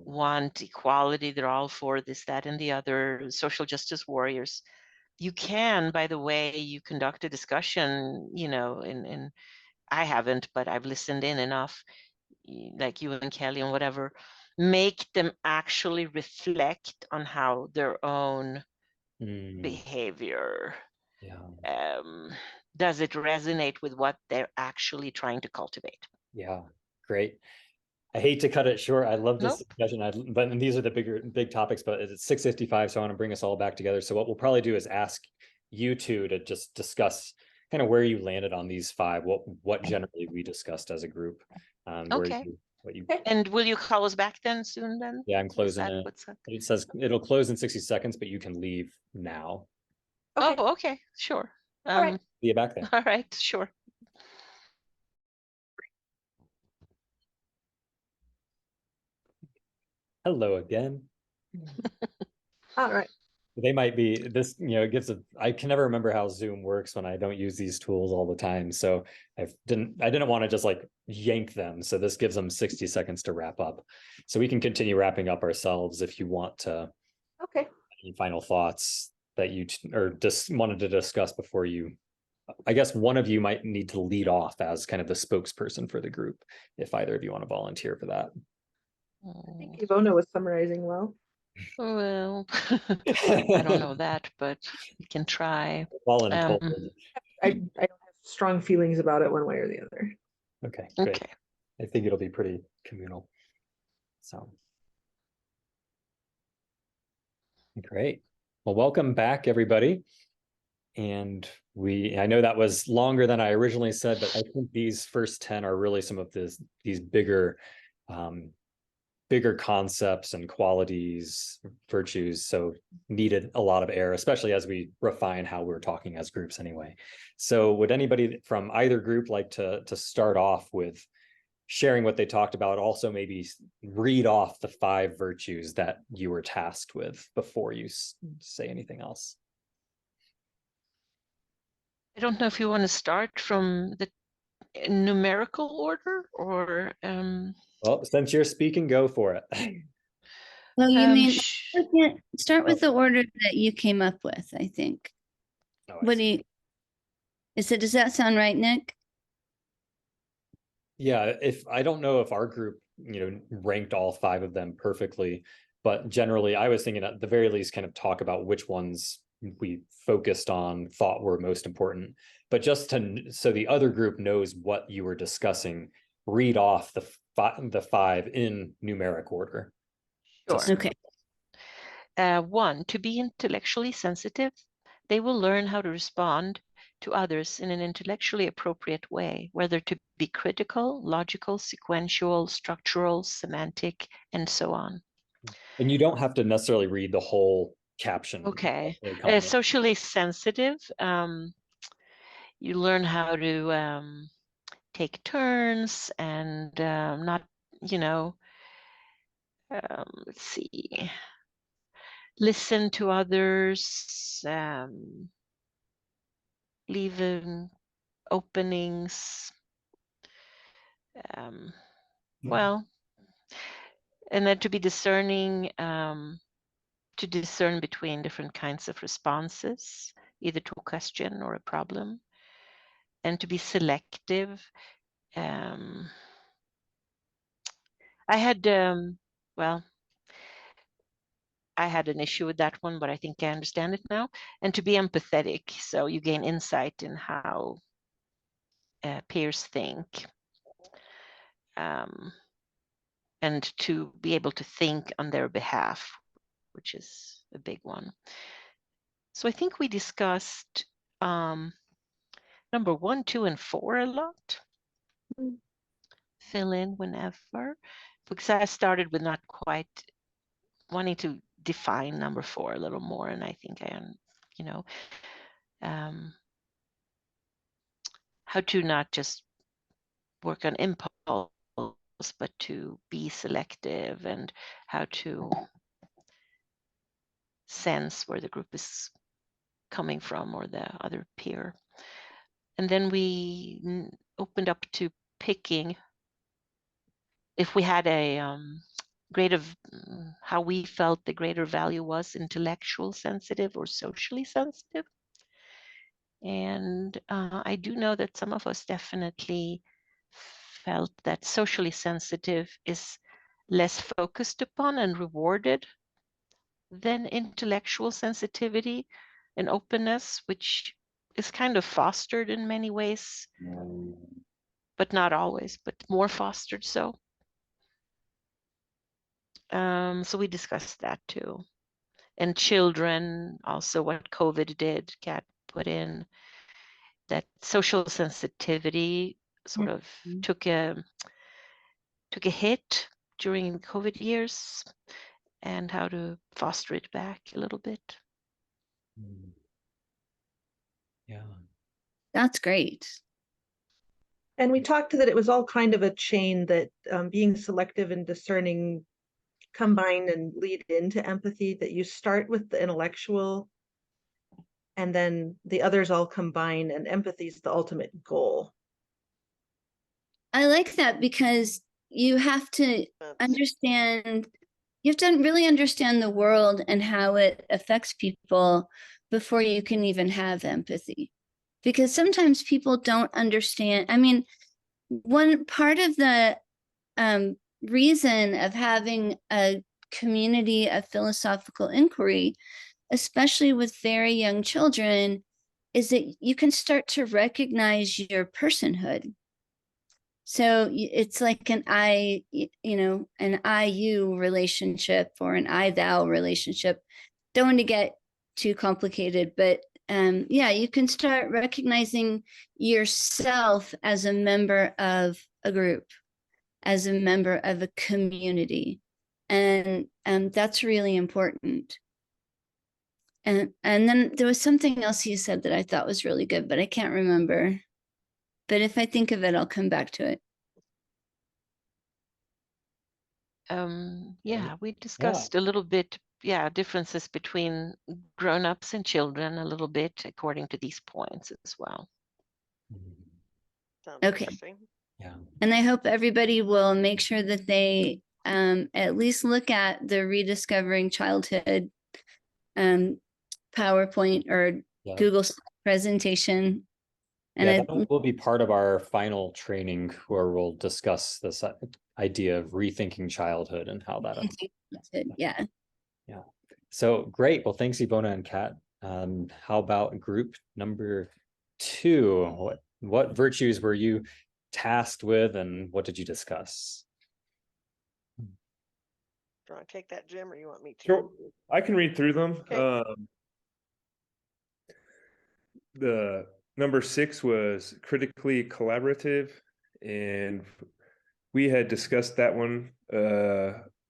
want equality. They're all for this, that, and the other, social justice warriors. You can, by the way you conduct a discussion, and I haven't, but I've listened in enough, like you and Kelly and whatever, make them actually reflect on how their own
Mm,
behavior?
yeah.
Does it resonate with what they're actually trying to cultivate?
Yeah. Great. I hate to cut it short. I love this
Nope.
discussion. But these are the big topics, but it's 6:55. So I want to bring us all back together. So what we'll probably do is ask you two to just discuss kind of where you landed on these five, what generally we discussed as a group.
Okay.
What you
And will you call us back then soon then?
Yeah, I'm
Is
closing
that
it.
what's up?
It says it'll close in 60 seconds, but you can leave now.
Okay.
Oh, okay, sure.
All right.
See you back there.
All right, sure.
Hello again.
All right.
They might be this, it gives I can never remember how Zoom works when I don't use these tools all the time. So I didn't want to just like yank them. So this gives them 60 seconds to wrap up. So we can continue wrapping up ourselves if you want to.
Okay.
Any final thoughts that you or just wanted to discuss before you. I guess one of you might need to lead off as kind of the spokesperson for the group, if either of you want to volunteer for that.
I think Ivona was summarizing well.
Well, I don't know that, but we can try.
Voluntold.
I don't have strong feelings about it one way or the other.
Okay, great.
Okay.
I think it'll be pretty communal. So great. Well, welcome back, everybody. And I know that was longer than I originally said, but I think these first 10 are really some of these bigger concepts and qualities, virtues. So needed a lot of air, especially as we refine how we're talking as groups anyway. So would anybody from either group like to start off with sharing what they talked about? Also maybe read off the 5 virtues that you were tasked with before you say anything else.
I don't know if you want to start from the numerical order or
Well, since you're speaking, go for it.
Well, you mean start with
Oh.
the order that you came up with, I think.
Oh,
What do you, does that sound right, Nick?
Yeah, if I don't know if our group, ranked all 5 of them perfectly, but generally I was thinking at the very least kind of talk about which ones we focused on, thought were most important, but just so the other group knows what you were discussing, read off the 5 in numeric order.
Sure.
Okay.
1, to be intellectually sensitive. They will learn how to respond to others in an intellectually appropriate way, whether to be critical, logical, sequential, structural, semantic, and so on.
And you don't have to necessarily read the whole caption.
Okay. Socially sensitive. You learn how to take turns and not, let's see, listen to others, leave openings. Well, and then to be discerning, to discern between different kinds of responses, either to a question or a problem, and to be selective. I had, well, I had an issue with that one, but I think I understand it now. And to be empathetic, so you gain insight in how peers think. And to be able to think on their behalf, which is a big one. So I think we discussed number 1, 2, and 4 a lot. Fill in whenever, because I started with not quite wanting to define number 4 a little more, and I think I am, how to not just work on impulse, but to be selective, and how to sense where the group is coming from or the other peer. And then we opened up to picking if we had a how we felt the greater value was intellectual sensitive or socially sensitive. And I do know that some of us definitely felt that socially sensitive is less focused upon and rewarded than intellectual sensitivity and openness, which is kind of fostered in many ways, but not always, but more fostered so. So we discussed that too. And children, also what COVID did, Kat put in that social sensitivity sort of took a hit during the COVID years, and how to foster it back a little bit.
Yeah.
That's great.
And we talked that it was all kind of a chain, that being selective and discerning combine and lead into empathy, that you start with the intellectual and then the others all combine, and empathy is the ultimate goal.
I like that, because you have to understand, you have to really understand the world and how it affects people before you can even have empathy. Because sometimes people don't understand. I mean, one part of the reason of having a community of philosophical inquiry, especially with very young children, is that you can start to recognize your personhood. So it's like an an I-you relationship, or an I-thou relationship. Don't want to get too complicated, but yeah, you can start recognizing yourself as a member of a group, as a member of a community. And that's really important. And then there was something else you said that I thought was really good, but I can't remember. But if I think of it, I'll come back to it.
Yeah, we discussed a little bit, differences between grown-ups and children a little bit according to these points as well.
Sounds
Okay.
interesting.
Yeah.
And I hope everybody will make sure that they at least look at the Rediscovering Childhood PowerPoint or
Yeah.
Google presentation. And
Yeah, that will be part of our final training, where we'll discuss this idea of rethinking childhood and how that.
Yeah.
Yeah. So great. Well, thanks, Ivona and Kat. How about group number 2? What virtues were you tasked with, and what did you discuss?
Do you want to take that, Jim, or you want me to?
Sure, I can read through them.
Okay.
The number 6 was critically collaborative, and we had discussed that one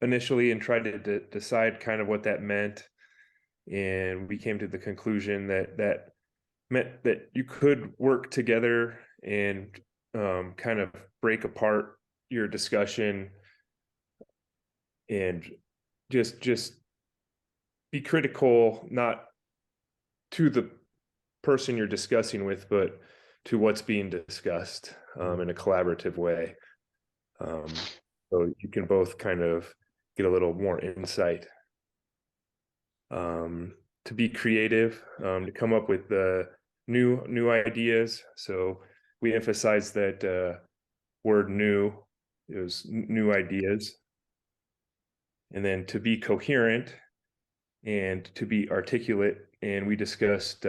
initially and tried to decide kind of what that meant, and we came to the conclusion that that meant that you could work together and kind of break apart your discussion and just be critical, not to the person you're discussing with, but to what's being discussed in a collaborative way. So you can both kind of get a little more insight. To be creative, to come up with new ideas. So we emphasize that word new, it was new ideas. And then to be coherent and to be articulate. And we discussed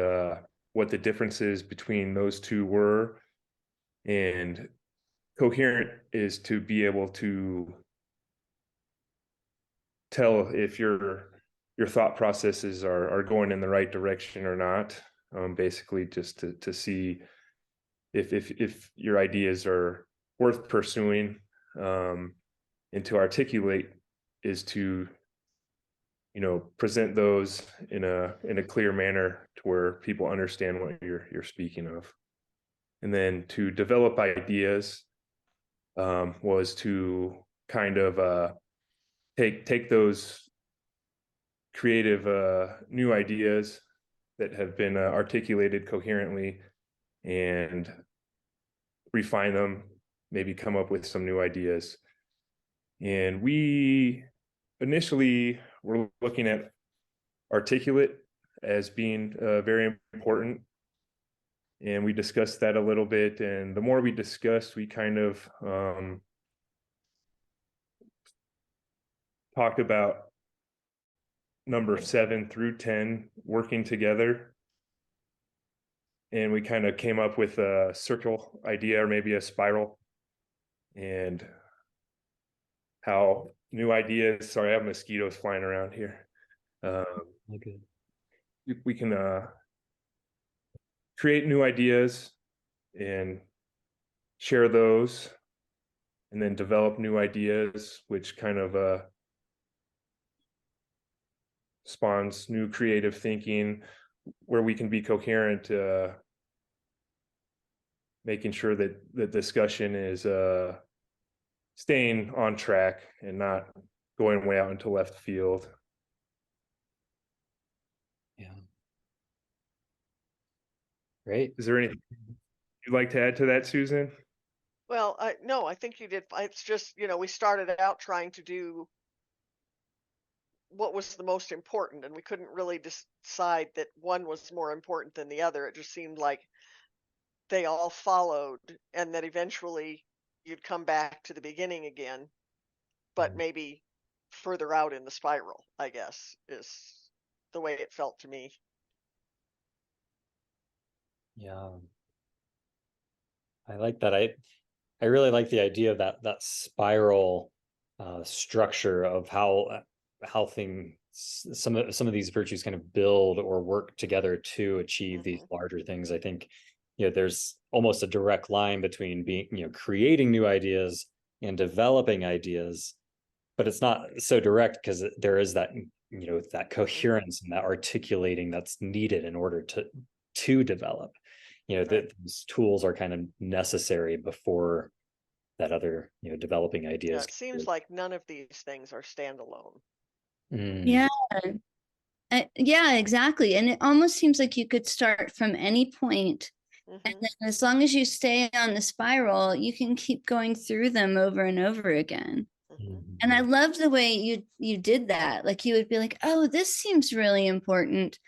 what the differences between those two were. And coherent is to be able to tell if your thought processes are going in the right direction or not. Basically, just to see if your ideas are worth pursuing, and to articulate is to present those in a clear manner to where people understand what you're speaking of. And then to develop ideas was to kind of take those creative new ideas that have been articulated coherently and refine them, maybe come up with some new ideas. And we initially were looking at articulate as being very important. And we discussed that a little bit. And the more we discussed, we kind of talked about number 7 through 10 working together. And we kind of came up with a circle idea or maybe a spiral, and how new ideas, sorry, I have mosquitoes flying around here.
Okay.
We can create new ideas and share those, and then develop new ideas, which kind of spawns new creative thinking, where we can be coherent, making sure that the discussion is staying on track and not going way out into left field.
Yeah. Great.
Is there anything you'd like to add to that, Susan?
Well, no, I think you did. It's just, we started out trying to do what was the most important, and we couldn't really decide that one was more important than the other. It just seemed like they all followed, and that eventually you'd come back to the beginning again, but maybe further out in the spiral, I guess, is the way it felt to me.
Yeah. I like that. I really like the idea of that spiral structure of how things, some of these virtues kind of build or work together to achieve these larger things. I think, there's almost a direct line between being, creating new ideas and developing ideas, but it's not so direct because there is that, that coherence and that articulating that's needed in order to develop. That these tools are kind of necessary before that other, developing
Yeah,
ideas.
it seems like none of these things are standalone.
Yeah. Yeah, exactly. And it almost seems like you could start from any point, and then as long as you stay on the spiral, you can keep going through them over and over again. And I love the way you did that. Like you would be like, oh, this seems really important,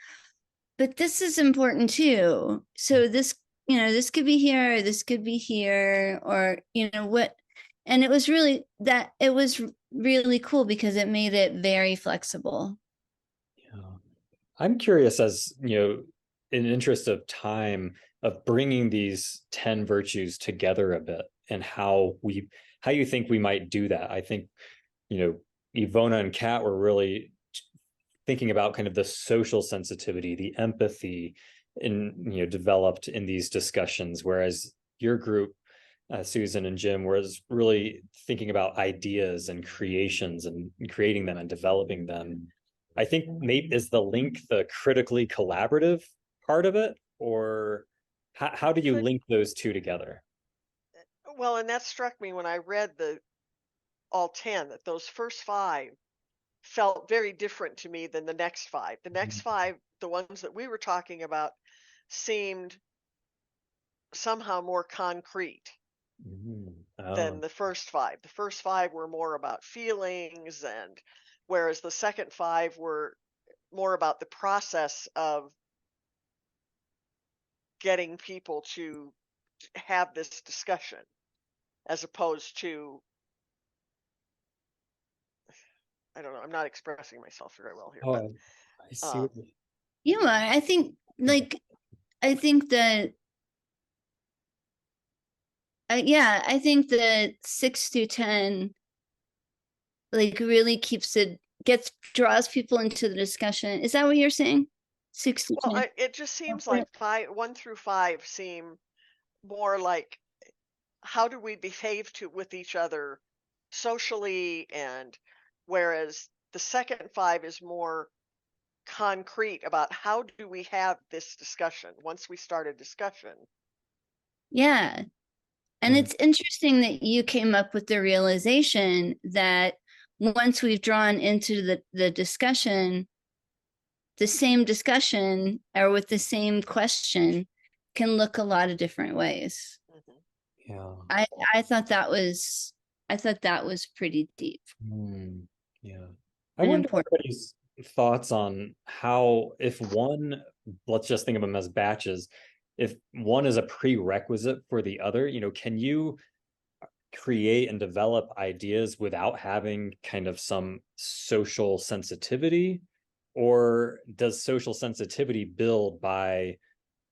but this is important too. So this, this could be here, or this could be here, or what. And it was really really cool because it made it very flexible.
I'm curious, as in interest of time, of bringing these 10 virtues together a bit, and how you think we might do that. I think, Ivona and Kat were really thinking about kind of the social sensitivity, the empathy developed in these discussions, whereas your group, Susan and Jim, was really thinking about ideas and creations and creating them and developing them. I think maybe is the link the critically collaborative part of it, or how do you link those two together?
Well, and that struck me when I read all 10, that those first 5 felt very different to me than the next 5. The next 5, the ones that we were talking about, seemed somehow more concrete than the first 5. The first 5 were more about feelings, and whereas the second 5 were more about the process of getting people to have this discussion, as opposed to, I don't know, I'm not expressing myself very well here.
Oh, I see.
You are. I think that I think that 6 through 10 like really draws people into the discussion. Is that what you're saying? 6 through 10.
It just seems like 1 through 5 seem more like, how do we behave with each other socially, and whereas the second 5 is more concrete about how do we have this discussion once we start a discussion.
Yeah. And it's interesting that you came up with the realization that once we've drawn into the discussion, the same discussion or with the same question can look a lot of different ways.
Yeah.
I thought that was pretty deep.
Yeah. I wonder everybody's thoughts on how, if one, let's just think of them as batches, if one is a prerequisite for the other, can you create and develop ideas without having kind of some social sensitivity? or does social sensitivity build by,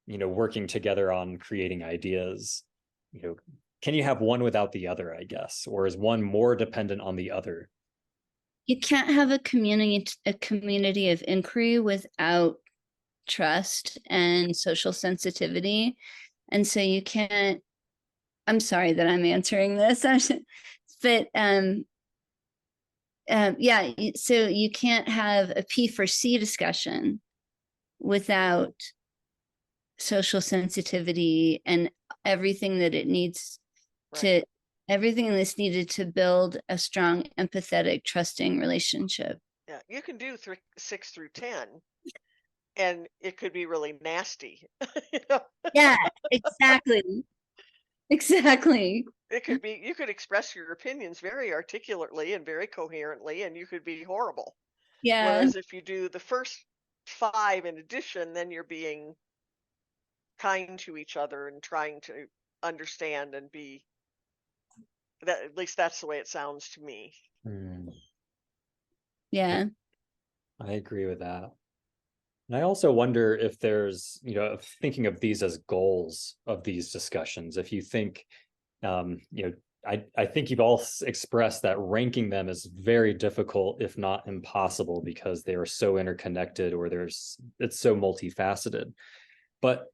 working together on creating ideas? Can you have one without the other, I guess, or is one more dependent on the other?
You can't have a community of inquiry without trust and social sensitivity. And so you can't, I'm sorry that I'm answering this, but yeah, so you can't have a P4C discussion without social sensitivity and everything that it needs to, everything that's needed to build a strong, empathetic, trusting relationship.
Yeah, you can do 6 through 10, and it could be really nasty.
Yeah, exactly. Exactly.
It could be, you could express your opinions very articulately and very coherently, and you could be horrible.
Yeah.
Whereas if you do the first 5 in addition, then you're being kind to each other and trying to understand and be that, at least that's the way it sounds to me.
Yeah.
I agree with that. And I also wonder if there's, thinking of these as goals of these discussions, if you think, I think you've all expressed that ranking them is very difficult, if not impossible, because they are so interconnected, or it's so multifaceted. But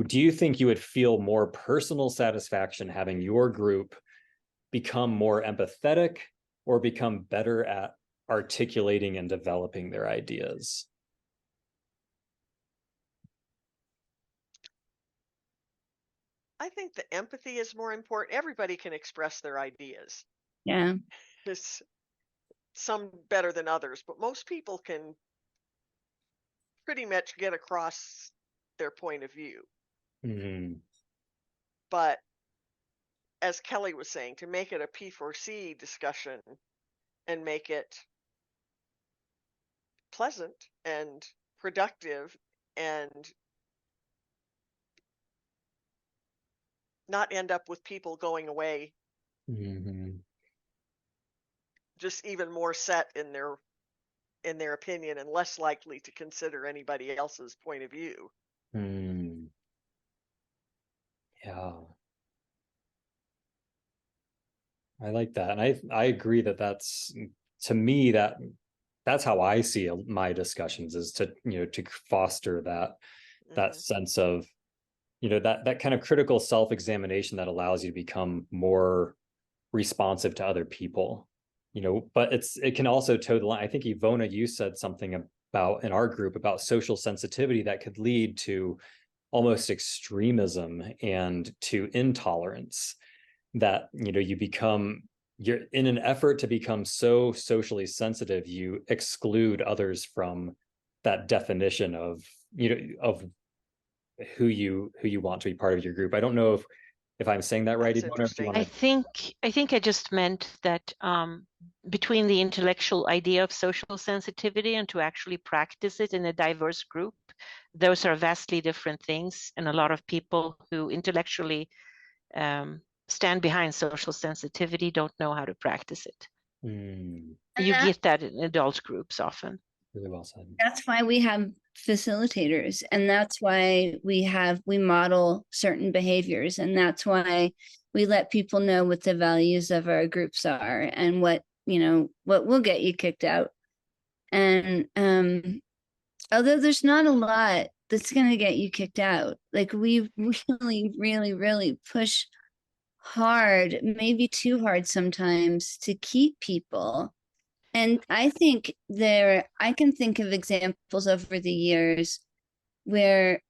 do you think you would feel more personal satisfaction having your group become more empathetic or become better at articulating and developing their ideas?
I think the empathy is more important. Everybody can express their ideas.
Yeah.
It's some better than others, but most people can pretty much get across their point of view. But as Kelly was saying, to make it a P4C discussion and make it pleasant and productive and not end up with people going away just even more set in their opinion and less likely to consider anybody else's point of view.
Yeah, I like that. And I agree that's, to me, that's how I see my discussions, is to, to foster that sense of, that kind of critical self-examination that allows you to become more responsive to other people, but it can also toe the line. I think, Ivona, you said something about, in our group, about social sensitivity that could lead to almost extremism and to intolerance, that, you're in an effort to become so socially sensitive, you exclude others from that definition of, of who you want to be part of your group. I don't know if I'm saying that right.
That's interesting.
I think I just meant that between the intellectual idea of social sensitivity and to actually practice it in a diverse group, those are vastly different things. And a lot of people who intellectually stand behind social sensitivity don't know how to practice it. You get that in adult groups often.
Really well said.
That's why we have facilitators, and that's why we model certain behaviors, and that's why we let people know what the values of our groups are and what will get you kicked out. And although there's not a lot that's going to get you kicked out, like, we really, really, really push hard, maybe too hard sometimes, to keep people. And I think I can think of examples over the years where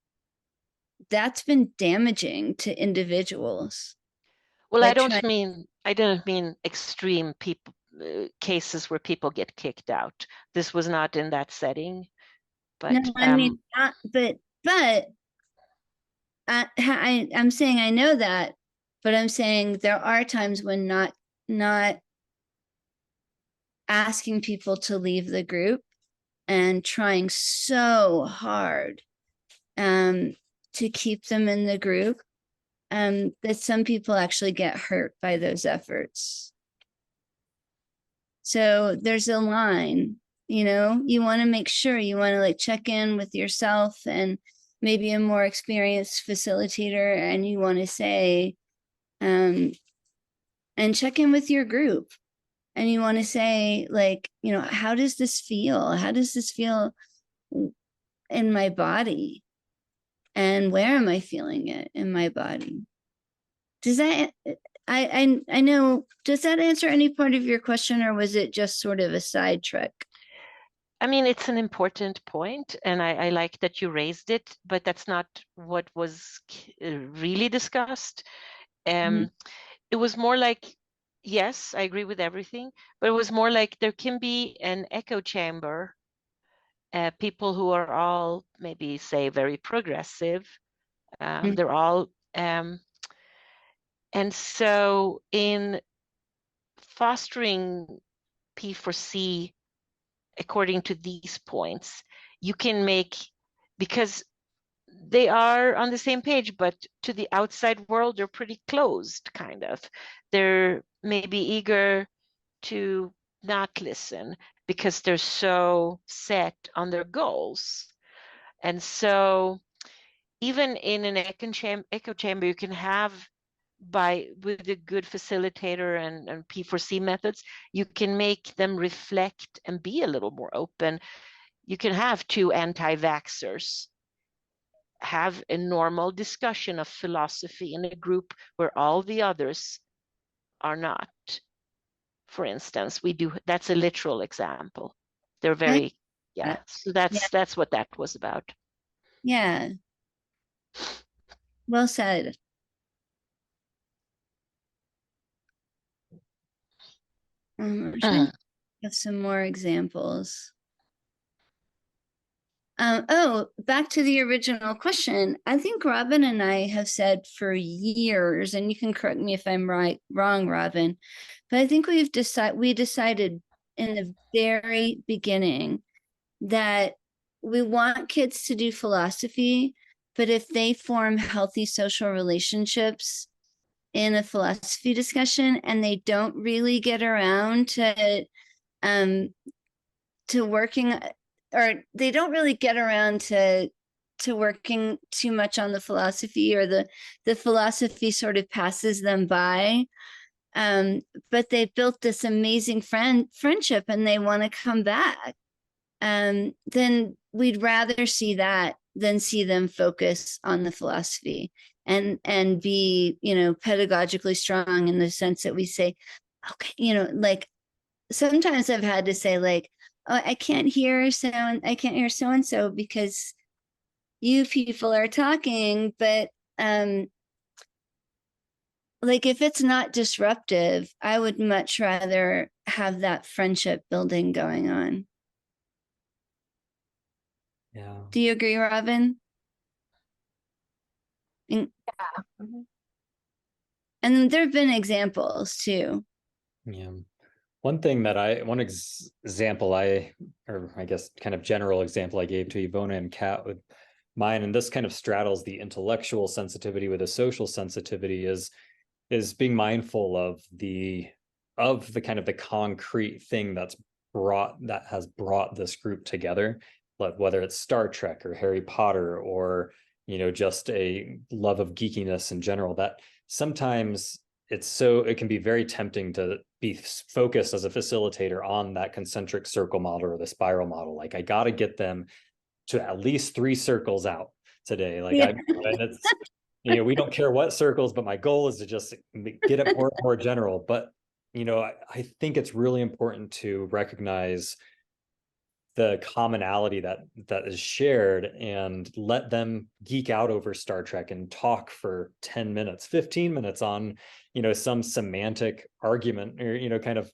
that's been damaging to individuals.
Well, I don't mean extreme people cases where people get kicked out. This was not in that setting. But
no, I mean, but I'm saying I know that, but I'm saying there are times when not asking people to leave the group and trying so hard to keep them in the group, that some people actually get hurt by those efforts. So there's a line You know, you want to make sure, you want to like check in with yourself and maybe a more experienced facilitator, and you want to say, and check in with your group, and you want to say, like, you know, how does this feel? How does this feel in my body? And where am I feeling it in my body? Does that, I know, does that answer any part of your question, or was it just sort of a side trick?
I mean, it's an important point, and I like that you raised it, but that's not what was really discussed. It was more like, yes, I agree with everything, but it was more like there can be an echo chamber, people who are all maybe say very progressive, they're all, and so in fostering P4C according to these points, you can make, because they are on the same page, but to the outside world, they're pretty closed, kind of. They're maybe eager to not listen because they're so set on their goals. And so even in an echo chamber, you can have, with a good facilitator and P4C methods, you can make them reflect and be a little more open. You can have two anti-vaxxers have a normal discussion of philosophy in a group where all the others are not. For instance, we do, that's a literal example. They're very, yeah. So that's what that was about.
Yeah. Well said. I'm trying to have some more examples. Oh, back to the original question. I think Robin and I have said for years, and you can correct me if I'm wrong, Robin, but I think we decided in the very beginning that we want kids to do philosophy, but if they form healthy social relationships in a philosophy discussion and they don't really get around to working, or they don't really get around to working too much on the philosophy, or the philosophy sort of passes them by, but they built this amazing friendship and they want to come back, then we'd rather see that than see them focus on the philosophy and be, you know, pedagogically strong in the sense that we say, okay, you know, like sometimes I've had to say, like, oh, I can't hear so and so because you people are talking, but like if it's not disruptive, I would much rather have that friendship building going on.
Yeah.
Do you agree, Robin?
Yeah.
And there have been examples too.
Yeah. One example or I guess kind of general example I gave to Ivona and Kat with mine, and this kind of straddles the intellectual sensitivity with the social sensitivity, is being mindful of the kind of the concrete thing that has brought this group together, like whether it's Star Trek or Harry Potter, or, you know, just a love of geekiness in general, that sometimes it can be very tempting to be focused as a facilitator on that concentric circle model or the spiral model. Like, I got to get them to at least 3 circles out today. Like, and it's, you know, we don't care what circles, but my goal is to just get it more general. But, you know, I think it's really important to recognize the commonality that is shared and let them geek out over Star Trek and talk for 10 minutes, 15 minutes on, you know, some semantic argument or, you know, kind of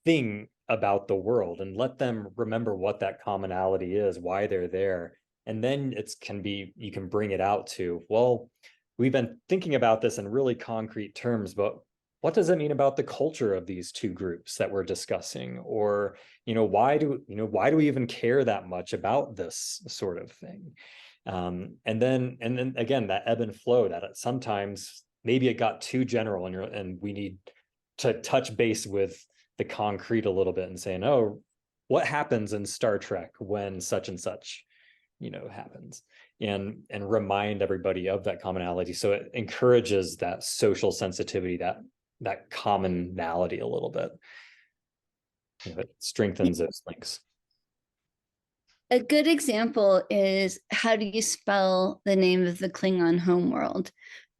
thing about the world, and let them remember what that commonality is, why they're there. And then you can bring it out to, well, we've been thinking about this in really concrete terms, but what does it mean about the culture of these two groups that we're discussing? Or, you know, why do we even care that much about this sort of thing? And then again, that ebb and flow, that sometimes maybe it got too general, and we need to touch base with the concrete a little bit and saying, oh, what happens in Star Trek when such and such, happens, and remind everybody of that commonality. So it encourages that social sensitivity, that commonality a little bit. It strengthens those links.
A good example is, how do you spell the name of the Klingon homeworld?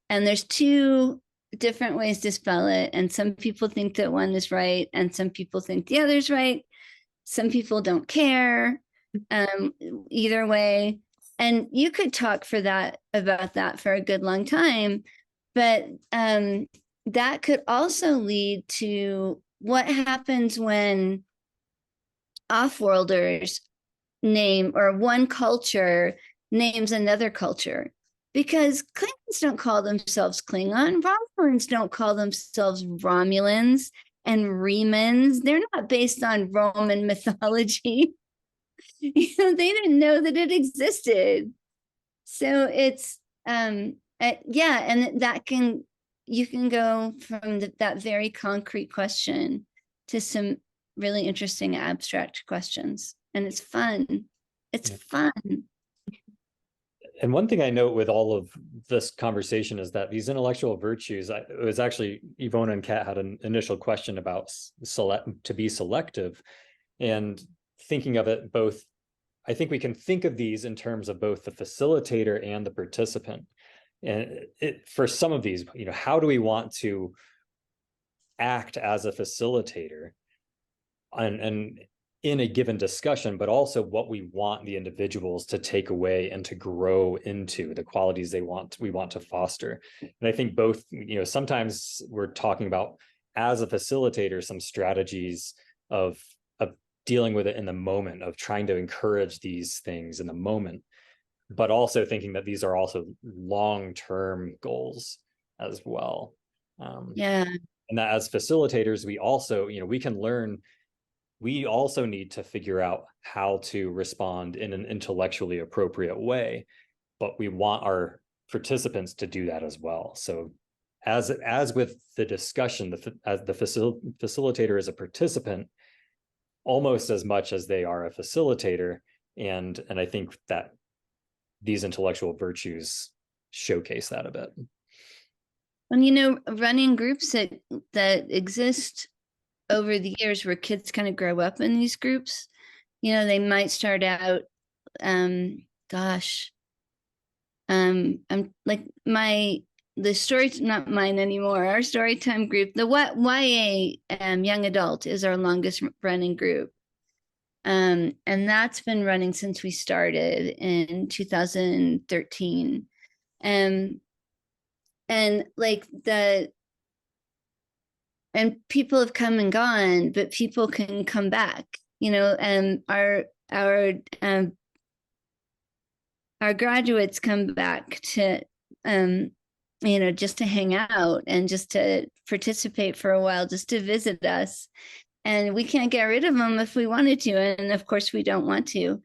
And there's two different ways to spell it. And some people think that one is right, and some people think the other's right. Some people don't care either way. And you could talk about that for a good long time. But that could also lead to what happens when off-worlders name, or one culture names another culture, because Klingons don't call themselves Klingon, Romulans don't call themselves Romulans, and Remans, they're not based on Roman mythology. They didn't know that it existed. So it's and you can go from that very concrete question to some really interesting abstract questions, and it's fun. It's fun.
And one thing I note with all of this conversation is that these intellectual virtues, it was actually Ivona and Kat had an initial question about to be selective, and thinking of it both, I think we can think of these in terms of both the facilitator and the participant. And for some of these, how do we want to act as a facilitator and in a given discussion, but also what we want the individuals to take away and to grow into, the qualities we want to foster. And I think both, sometimes we're talking about, as a facilitator, some strategies of dealing with it in the moment, of trying to encourage these things in the moment, but also thinking that these are also long-term goals as well.
Yeah.
And that as facilitators, we also, we can learn. We also need to figure out how to respond in an intellectually appropriate way, but we want our participants to do that as well. So as with the discussion, as the facilitator is a participant almost as much as they are a facilitator. And I think that these intellectual virtues showcase that a bit.
And running groups that exist over the years, where kids kind of grow up in these groups, they might start out, I'm like, the story's not mine anymore. Our story time group, the YA young adult, is our longest running group. And that's been running since we started in 2013. And like and people have come and gone, but people can come back, and our graduates come back to, just to hang out and just to participate for a while, just to visit us. And we can't get rid of them if we wanted to. And of course we don't want to.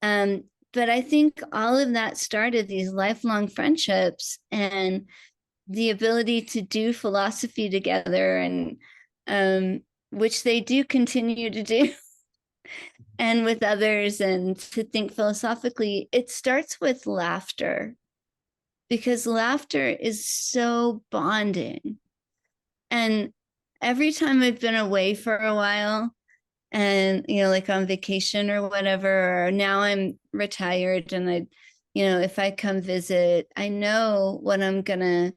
But I think all of that started these lifelong friendships, and the ability to do philosophy together, and which they do continue to do, and with others, and to think philosophically. It starts with laughter, because laughter is so bonding. And every time I've been away for a while, and like on vacation or whatever, or now I'm retired, and I if I come visit, I know what I'm gonna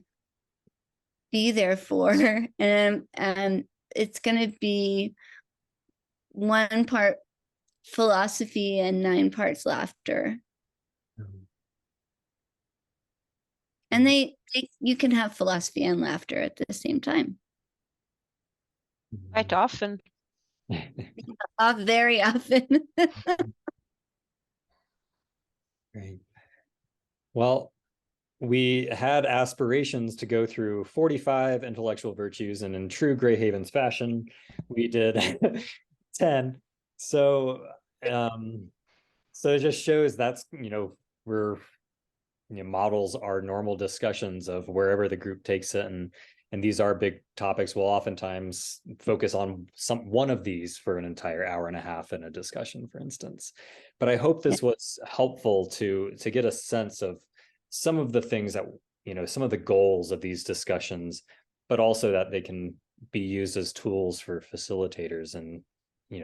be there for, and it's gonna be 1 part philosophy and 9 parts laughter. And you can have philosophy and laughter at the same time.
Quite often.
Very often.
Great. Well, we had aspirations to go through 45 intellectual virtues, and in true Grey Havens fashion, we did 10. So it just shows that's, we're, models our normal discussions of wherever the group takes it. And and these are big topics, we'll oftentimes focus on one of these for an entire hour and a half in a discussion, for instance. But I hope this was helpful to get a sense of some of the things that, some of the goals of these discussions, but also that they can be used as tools for facilitators and,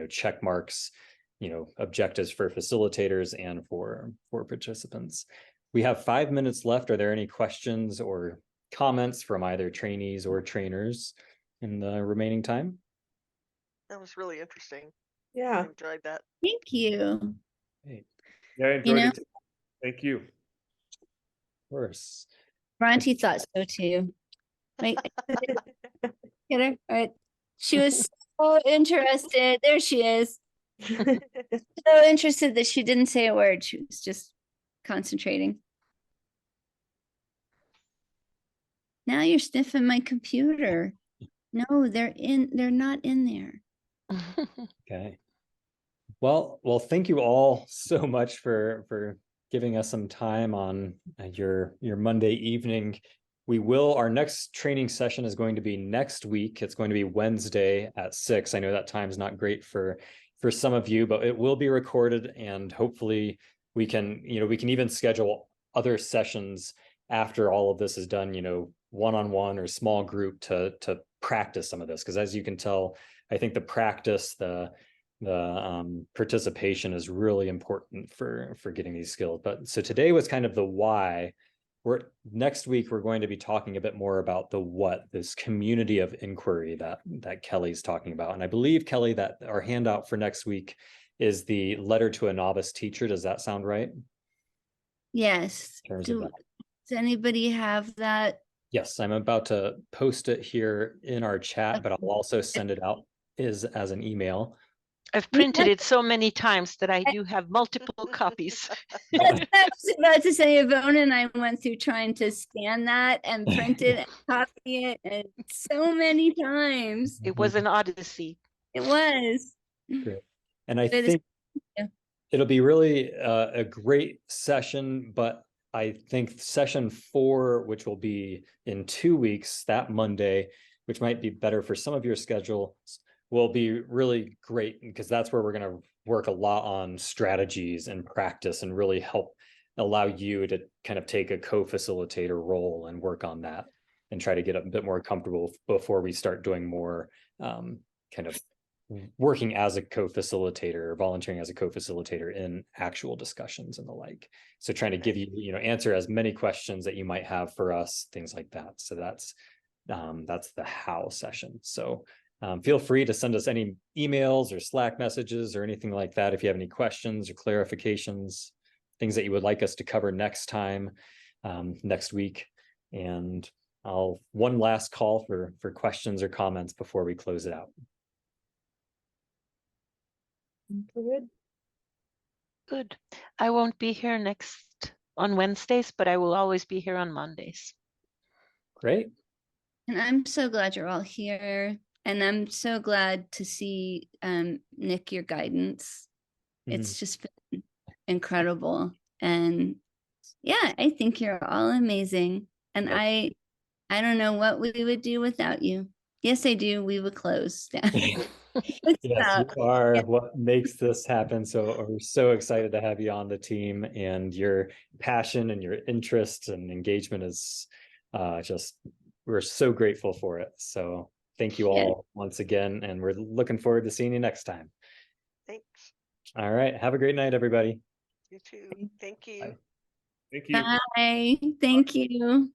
check marks, objectives for facilitators and for participants. We have 5 minutes left. Are there any questions or comments from either trainees or trainers in the remaining time?
That was really interesting. I
Yeah.
enjoyed that.
Thank you.
Great.
Yeah, I enjoyed
know-
it too. Thank you.
Of course.
Bronte thought so too. Wait, get her. All right. She was so interested. There she is. So interested that she didn't say a word. She was just concentrating. Now you're sniffing my computer. No, they're not in there.
Okay. Well, thank you all so much for giving us some time on your Monday evening. Our next training session is going to be next week. It's going to be Wednesday at 6. I know that time's not great for some of you, but it will be recorded, and hopefully we can even schedule other sessions after all of this is done, one-on-one or small group to practice some of this. Because as you can tell, I think the practice, the participation is really important for getting these skills. But so today was kind of the why. Next week we're going to be talking a bit more about the what, this community of inquiry that Kelly's talking about. And I believe, Kelly, that our handout for next week is the letter to a novice teacher. Does that sound right?
Yes.
In terms of that.
Does anybody have that?
Yes, I'm about to post it here in our chat, but I'll also send it out as an email.
I've printed it so many times that I do have multiple copies.
That's what I was about to say. Yvonne and I went through trying to scan that and print it and copy it, and so many times.
It was an odyssey.
It was.
Great. And I
It is-
think
yeah.
it'll be really a great session, but I think session 4, which will be in 2 weeks, that Monday, which might be better for some of your schedule, will be really great, because that's where we're going to work a lot on strategies and practice and really help allow you to kind of take a co-facilitator role and work on that and try to get a bit more comfortable before we start doing more kind of working as a co-facilitator or volunteering as a co-facilitator in actual discussions and the like. So trying to give you, answer as many questions that you might have for us, things like that. So that's the how session. So feel free to send us any emails or Slack messages or anything like that if you have any questions or clarifications, things that you would like us to cover next time, next week. And one last call for questions or comments before we close it out.
Good.
Good. I won't be here on Wednesdays, but I will always be here on Mondays.
Great.
And I'm so glad you're all here. And I'm so glad to see, Nick, your guidance. It's just been incredible. And yeah, I think you're all amazing. And I don't know what we would do without you. Yes, I do. We would close down.
Yes, you are what makes this happen. So we're so excited to have you on the team, and your passion and your interest and engagement is we're so grateful for it. So thank you all once again, and we're looking forward to seeing you next time.
Thanks.
All right. Have a great night, everybody.
You too. Thank you.
Thank you.
Bye. Thank you.